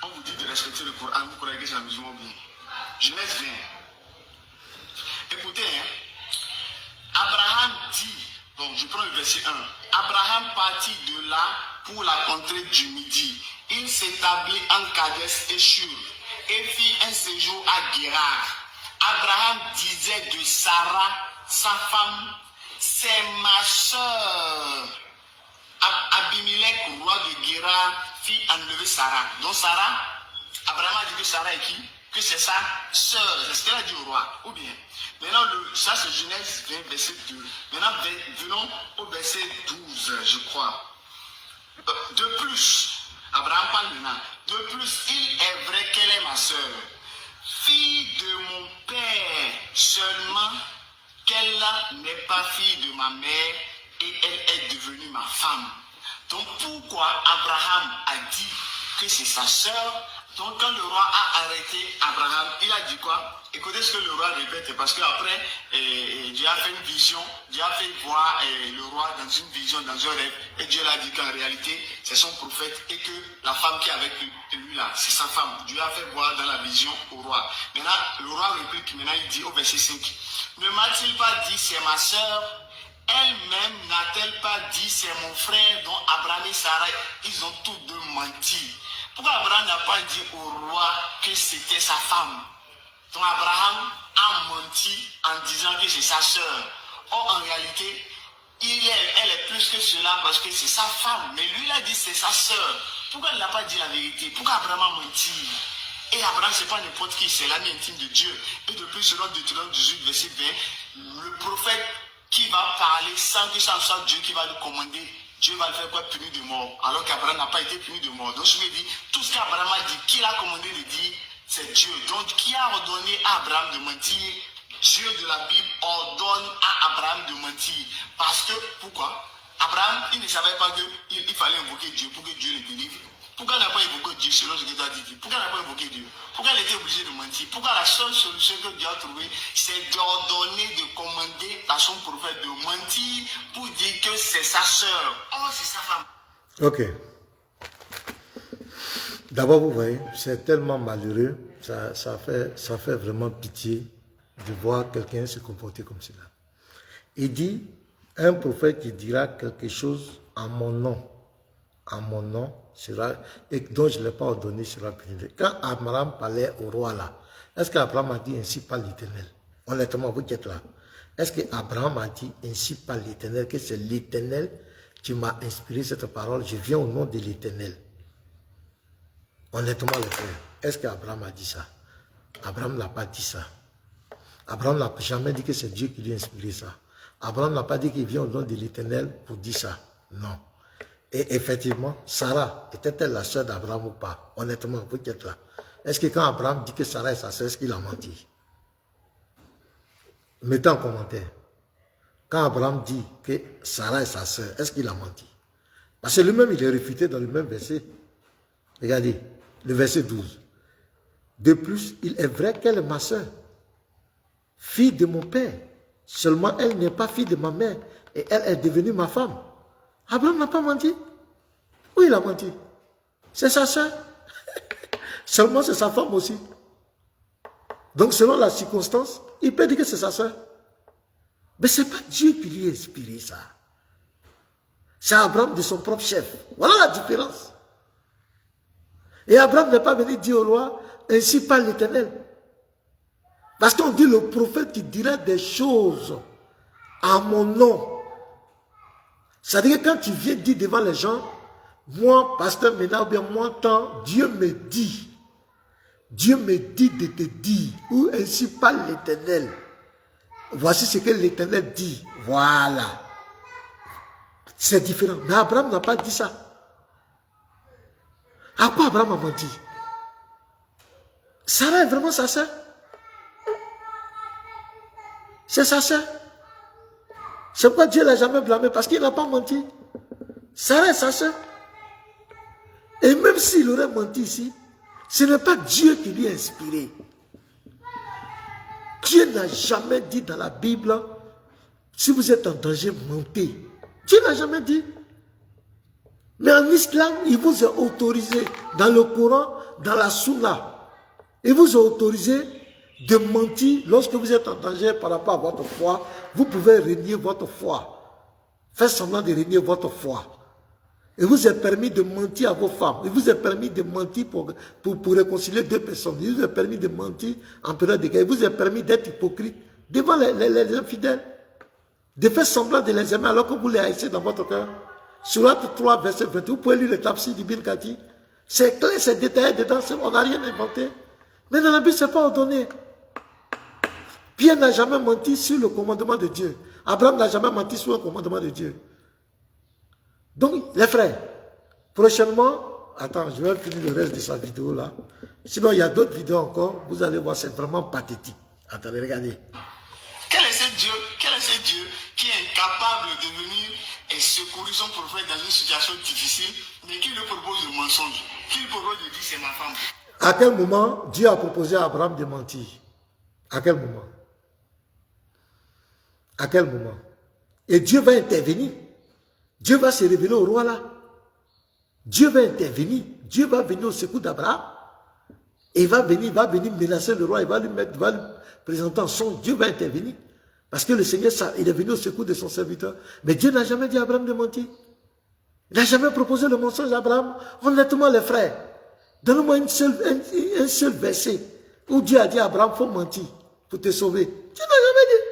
On vous dit de respecter le Coran, vous croyez que c'est un musulman bien. Genèse 20. Écoutez, Abraham dit, donc je prends le verset 1, Abraham partit de là pour la contrée du Midi il s'établit en Kadès et Shur et fit un séjour à Guérar. Abraham disait de Sarah, sa femme, c'est ma soeur. Abimelech, roi de Guérar, fit enlever Sarah. Donc Sarah, Abraham a dit que Sarah est qui? Que c'est sa soeur. C'est ce qu'elle a dit au roi. Ou bien, maintenant, ça c'est Genèse 20, verset 2. Maintenant, venons au verset 12, je crois. De plus, Abraham parle maintenant. De plus, il est vrai qu'elle est ma soeur, fille de mon père, seulement qu'elle n'est pas fille de ma mère et elle est devenue ma femme. Donc pourquoi Abraham a dit que c'est sa soeur? Donc quand le roi a arrêté Abraham, il a dit quoi? Écoutez ce que le roi répète, parce qu'après, Dieu a fait une vision, Dieu a fait voir le roi dans une vision, dans un rêve, et Dieu l'a dit qu'en réalité, c'est son prophète, et que la femme qui est avec lui là, c'est sa femme. Dieu a fait voir dans la vision au roi. Maintenant, le roi réplique, maintenant il dit au verset 5, ne m'a-t-il pas dit c'est ma soeur? Elle-même n'a-t-elle pas dit c'est mon frère dont Abraham et Sarah, ils ont tous deux menti? Pourquoi Abraham n'a pas dit au roi que c'était sa femme? Donc Abraham a menti en disant que c'est sa soeur. Or en réalité, elle est plus que cela parce que c'est sa femme. Mais lui il a dit c'est sa soeur. Pourquoi il n'a pas dit la vérité? Pourquoi Abraham a menti? Et Abraham c'est pas n'importe qui, c'est l'ami intime de Dieu. Et de plus selon Deutéronome 18 verset 20, le prophète qui va parler sans que ça soit Dieu qui va le commander, Dieu va le faire quoi? Puni de mort. Alors qu'Abraham n'a pas été puni de mort. Donc je me dis, tout ce qu'Abraham a dit, qui l'a commandé de dire, c'est Dieu. Donc qui a ordonné à Abraham de mentir? Dieu de la Bible ordonne à Abraham de mentir. Parce que, pourquoi? Abraham, il ne savait pas qu'il fallait invoquer Dieu pour que Dieu le délivre. Pourquoi il n'a pas invoqué Dieu selon ce que tu as dit? Pourquoi il n'a pas invoqué Dieu? Pourquoi il était obligé de mentir? Pourquoi la seule solution que Dieu a trouvée, c'est d'ordonner, de commander à son prophète de mentir pour dire que c'est sa soeur. Oh, c'est sa femme. Ok. D'abord, vous voyez, c'est tellement malheureux, ça fait vraiment pitié de voir quelqu'un se comporter comme cela. Il dit, un prophète qui dira quelque chose en mon nom, sera, et dont je ne l'ai pas ordonné sera puni. Quand Abraham parlait au roi là, est-ce qu'Abraham a dit ainsi par l'Éternel? Honnêtement, vous qui êtes là, est-ce qu'Abraham a dit ainsi par l'Éternel, que c'est l'Éternel qui m'a inspiré cette parole, je viens au nom de l'Éternel? Honnêtement, les frères, est-ce qu'Abraham a dit ça? Abraham n'a pas dit ça. Abraham n'a jamais dit que c'est Dieu qui lui a inspiré ça. Abraham n'a pas dit qu'il vient au nom de l'Éternel pour dire ça. Non. Et effectivement, Sarah, était-elle la sœur d'Abraham ou pas? Honnêtement, vous qui êtes là. Est-ce que quand Abraham dit que Sarah est sa sœur, est-ce qu'il a menti? Mettez en commentaire. Quand Abraham dit que Sarah est sa sœur, est-ce qu'il a menti? Parce que lui-même, il est réfuté dans le même verset. Regardez, le verset 12. De plus, il est vrai qu'elle est ma sœur, fille de mon père. Seulement, elle n'est pas fille de ma mère et elle est devenue ma femme. Abraham n'a pas menti. Oui, il a menti. C'est sa sœur. Seulement, c'est sa femme aussi. Donc, selon la circonstance, il peut dire que c'est sa sœur. Mais ce n'est pas Dieu qui lui a inspiré ça. C'est Abraham de son propre chef. Voilà la différence. Et Abraham n'est pas venu dire au roi, ainsi parle l'Éternel. Parce qu'on dit le prophète qui dirait des choses à mon nom. C'est-à-dire que quand tu viens dire devant les gens, moi, pasteur Ménard, ou bien moi, tant, Dieu me dit de te dire, ou ainsi parle l'Éternel. Voici ce que l'Éternel dit. Voilà. C'est différent. Mais Abraham n'a pas dit ça. À quoi Abraham a menti? Sarah est vraiment sa sœur? C'est sa sœur. C'est pourquoi Dieu ne l'a jamais blâmé, parce qu'il n'a pas menti. Sarah est sa sœur. Et même s'il aurait menti ici, ce n'est pas Dieu qui lui a inspiré. Dieu n'a jamais dit dans la Bible, si vous êtes en danger, mentez. Dieu n'a jamais dit. Mais en islam, il vous a autorisé, dans le Coran, dans la Sunna, il vous a autorisé de mentir lorsque vous êtes en danger par rapport à votre foi. Vous pouvez renier votre foi. Faire semblant de renier votre foi. Il vous est permis de mentir à vos femmes. Il vous est permis de mentir pour réconcilier deux personnes. Il vous est permis de mentir en période de guerre. Il vous est permis d'être hypocrite devant les infidèles. De faire semblant de les aimer alors que vous les haïssez dans votre cœur. Surat 3, verset 28. Vous pouvez lire le tafsir du Bin Kati. C'est clair, c'est détaillé dedans. On n'a rien inventé. Mais dans la Bible, ce n'est pas ordonné. Pierre n'a jamais menti sur le commandement de Dieu. Abraham n'a jamais menti sur le commandement de Dieu. Donc, les frères, prochainement, attends, je vais finir le reste de sa vidéo là. Sinon, il y a d'autres vidéos encore. Vous allez voir, c'est vraiment pathétique. Attendez, regardez. Quel est ce Dieu qui est incapable de venir et secourir son prophète dans une situation difficile, mais qui lui propose le mensonge, qui lui propose de dire c'est ma femme? À quel moment Dieu a proposé à Abraham de mentir? À quel moment? À quel moment? Et Dieu va intervenir. Dieu va se révéler au roi là. Dieu va intervenir. Dieu va venir au secours d'Abraham. Et il va venir menacer le roi. Il va lui présenter en son. Dieu va intervenir. Parce que le Seigneur, il est venu au secours de son serviteur. Mais Dieu n'a jamais dit à Abraham de mentir. Il n'a jamais proposé le mensonge à Abraham. Honnêtement, les frères, donnez-moi un seul verset où Dieu a dit à Abraham, il faut mentir pour te sauver. Dieu n'a jamais dit.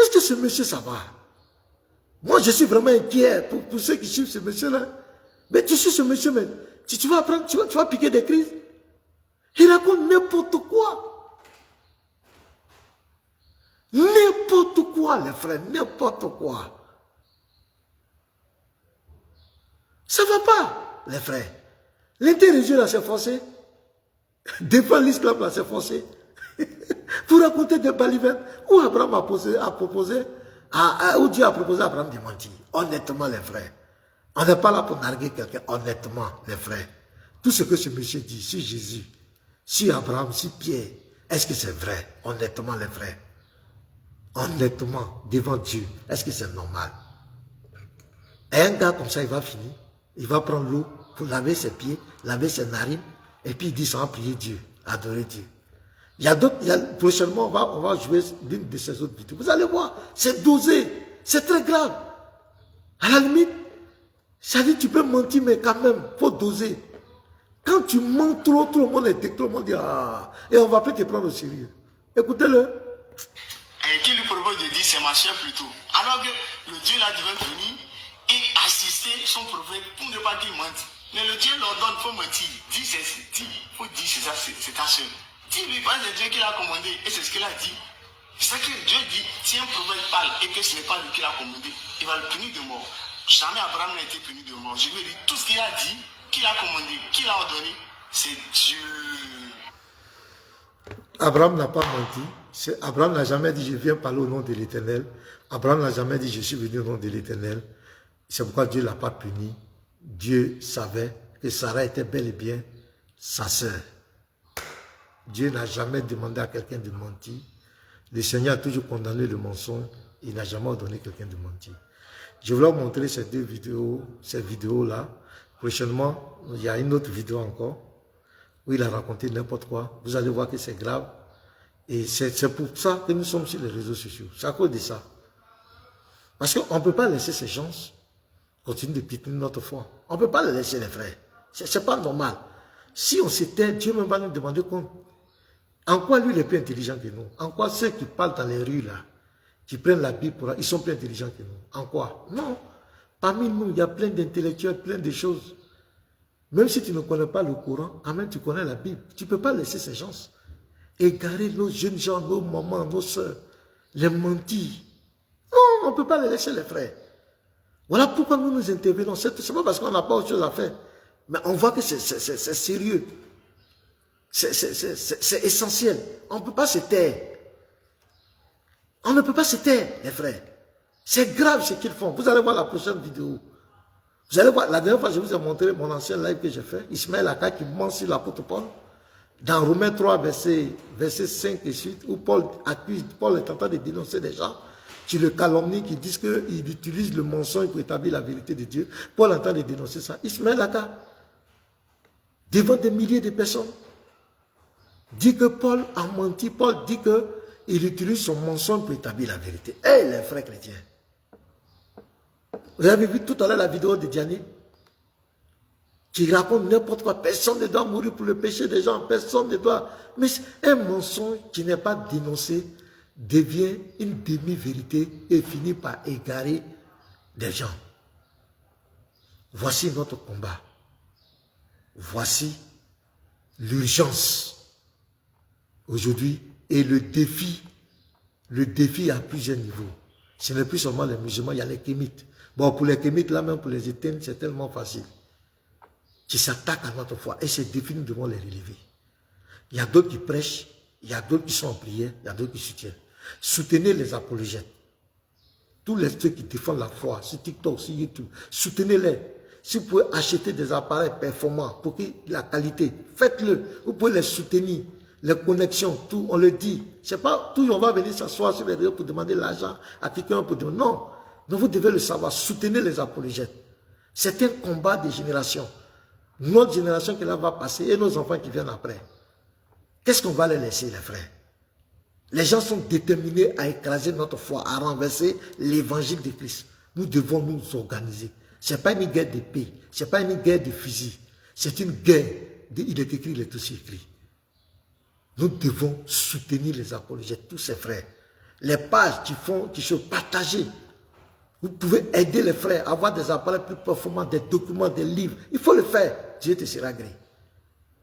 Est-ce que ce monsieur, ça va? Moi, je suis vraiment inquiet pour ceux qui suivent ce monsieur-là. Mais tu suis ce monsieur, mais tu vas apprendre, tu vas piquer des crises. Il raconte n'importe quoi. N'importe quoi, les frères, n'importe quoi. Ça ne va pas, les frères. L'interreligieux là, c'est forcé. Défendre l'islam là, c'est forcé. Pour raconter des balivernes, où Abraham a proposé, où Dieu a proposé à Abraham de mentir. Honnêtement, les frères. On n'est pas là pour narguer quelqu'un. Honnêtement, les frères. Tout ce que ce monsieur dit, si Jésus, si Abraham, si Pierre, est-ce que c'est vrai? Honnêtement, les frères. Honnêtement, devant Dieu, est-ce que c'est normal? Et un gars comme ça, il va finir. Il va prendre l'eau pour laver ses pieds, laver ses narines, et puis il dit ça va prier Dieu, adorer Dieu. Il y a d'autres, prochainement, on va jouer l'une de ces autres vidéos. Vous allez voir, c'est dosé, c'est très grave. À la limite, ça dit tu peux mentir, mais quand même, il faut doser. Quand tu mens trop, tout le monde est tout le monde dit ah, et on ne va plus te prendre au sérieux. Écoutez-le. Et qui lui propose de dire c'est ma chère plutôt. Alors que le Dieu là devait venir et assister son prophète pour ne pas dire mentir. Mais le Dieu leur donne, il faut mentir. Dis, il faut dire c'est ça, c'est ta chère. Dis-lui, pas c'est Dieu qui l'a commandé et c'est ce qu'il a dit. C'est ça que Dieu dit, si un prophète parle et que ce n'est pas lui qui l'a commandé, il va le punir de mort. Jamais Abraham n'a été puni de mort. Je lui dis, tout ce qu'il a dit, qu'il a commandé, qu'il a ordonné, c'est Dieu. Abraham n'a pas menti. Abraham n'a jamais dit je viens parler au nom de l'Éternel. Abraham n'a jamais dit je suis venu au nom de l'Éternel. C'est pourquoi Dieu ne l'a pas puni. Dieu savait que Sarah était bel et bien sa sœur. Dieu n'a jamais demandé à quelqu'un de mentir. Le Seigneur a toujours condamné le mensonge. Il n'a jamais ordonné quelqu'un de mentir. Je voulais vous montrer ces vidéos-là. Prochainement, il y a une autre vidéo encore où il a raconté n'importe quoi. Vous allez voir que c'est grave. Et c'est pour ça que nous sommes sur les réseaux sociaux. C'est à cause de ça. Parce qu'on ne peut pas laisser ces gens continuer de piétiner notre foi. On ne peut pas les laisser, les frères. Ce n'est pas normal. Si on s'était, Dieu même va nous demander compte. En quoi lui il est plus intelligent que nous? En quoi ceux qui parlent dans les rues là, qui prennent la Bible pour ils sont plus intelligents que nous? En quoi? Non. Parmi nous, il y a plein d'intellectuels, plein de choses. Même si tu ne connais pas le Coran, quand même tu connais la Bible. Tu ne peux pas laisser ces gens égarer nos jeunes gens, nos mamans, nos soeurs, les mentir. Non, on ne peut pas les laisser, les frères. Voilà pourquoi nous nous intervenons. C'est pas parce qu'on n'a pas autre chose à faire. Mais on voit que c'est sérieux. C'est essentiel. On ne peut pas se taire. On ne peut pas se taire, les frères. C'est grave ce qu'ils font. Vous allez voir la prochaine vidéo. Vous allez voir, la dernière fois, je vous ai montré mon ancien live que j'ai fait. Ismaël Aka qui ment sur l'apôtre Paul. Dans Romains 3, verset 5 et suite, où Paul est en train de dénoncer des gens qui le calomnient, qui disent qu'il utilise le mensonge pour établir la vérité de Dieu. Paul est en train de dénoncer ça. Ismaël Aka, devant des milliers de personnes, dit que Paul a menti. Paul dit qu'il utilise son mensonge pour établir la vérité. Hé, les frères chrétiens! Vous avez vu tout à l'heure la vidéo de Diani? qui raconte n'importe quoi. Personne ne doit mourir pour le péché des gens. Personne ne doit... Mais un mensonge qui n'est pas dénoncé devient une demi-vérité et finit par égarer des gens. Voici notre combat. Voici l'urgence aujourd'hui et le défi à plusieurs niveaux. Ce n'est plus seulement les musulmans, il y a les kémites. Bon, pour les kémites, là même pour les éteindre, c'est tellement facile. Qui s'attaquent à notre foi. Et ces défis, nous devons les relever. Il y a d'autres qui prêchent, il y a d'autres qui sont en prière, il y a d'autres qui soutiennent. Soutenez les apologètes. Tous les ceux qui défendent la foi, sur TikTok, sur YouTube, soutenez-les. Si vous pouvez acheter des appareils performants pour la qualité, faites-le. Vous pouvez les soutenir. Les connexions, tout, on le dit. C'est pas tout, on va venir s'asseoir sur les réseaux pour demander l'argent à quelqu'un pour dire non. Non, vous devez le savoir. Soutenez les apologètes. C'est un combat des générations. Notre génération qui là va passer et nos enfants qui viennent après. Qu'est-ce qu'on va les laisser, les frères? Les gens sont déterminés à écraser notre foi, à renverser l'évangile de Christ. Nous devons nous organiser. Ce n'est pas une guerre d'épée, ce n'est pas une guerre de fusil. C'est une guerre, il est écrit, il est aussi écrit. Nous devons soutenir les apologètes, tous ces frères. Les pages qui sont partagées. Vous pouvez aider les frères à avoir des appareils plus performants, des documents, des livres. Il faut le faire. Dieu te sera gré.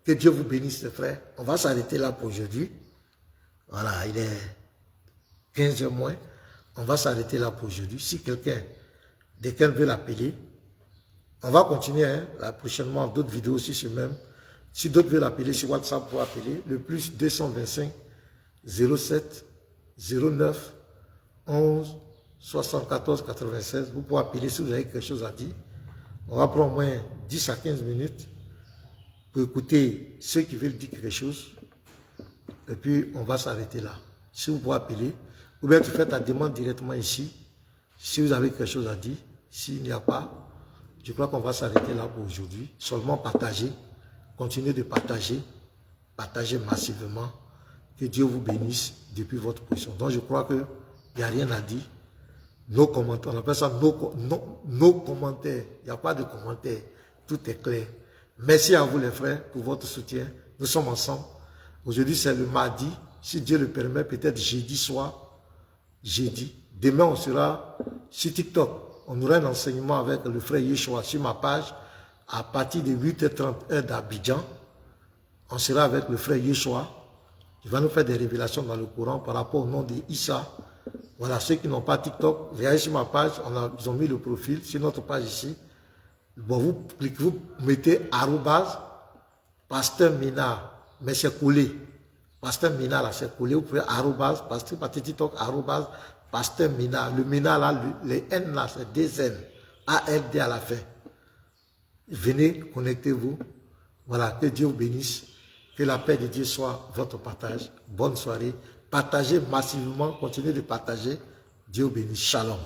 Que Dieu vous bénisse, les frères. On va s'arrêter là pour aujourd'hui. Voilà, il est 15h moins. On va s'arrêter là pour aujourd'hui. Si quelqu'un veut l'appeler, on va continuer là, prochainement d'autres vidéos aussi sur même. Si d'autres veulent l'appeler sur WhatsApp, pour appeler le plus 225 07 09 11 74 96. Vous pouvez appeler si vous avez quelque chose à dire. On va prendre au moins 10 à 15 minutes pour écouter ceux qui veulent dire quelque chose. Et puis, on va s'arrêter là. Si vous pouvez appeler, ou bien tu fais ta demande directement ici. Si vous avez quelque chose à dire, s'il n'y a pas, je crois qu'on va s'arrêter là pour aujourd'hui. Seulement partager, continuez de partager, partagez massivement. Que Dieu vous bénisse depuis votre position. Donc, je crois qu'il n'y a rien à dire. Nos commentaires, on appelle ça nos commentaires. Il n'y a pas de commentaires. Tout est clair. Merci à vous les frères pour votre soutien. Nous sommes ensemble. Aujourd'hui c'est le mardi. Si Dieu le permet, peut-être jeudi soir. Jeudi. Demain on sera sur TikTok. On aura un enseignement avec le frère Yeshua sur ma page. À partir de 8h30 heure d'Abidjan. On sera avec le frère Yeshua. Il va nous faire des révélations dans le Coran par rapport au nom d'Issa. Voilà, ceux qui n'ont pas TikTok, regardez sur ma page, ils ont mis le profil sur notre page ici. Bon, vous cliquez, vous mettez arrobase, pasteur Ménard, mais c'est collé. Pasteur Ménard, là, c'est collé. Vous pouvez arrobase, pasteur TikTok, arrobase, pasteur Ménard. Le Ménard, là, les N, là, c'est des N. A-L-D à la fin. Venez, connectez-vous. Voilà, que Dieu vous bénisse. Que la paix de Dieu soit votre partage. Bonne soirée. Partagez massivement, continuez de partager. Dieu bénisse. Shalom.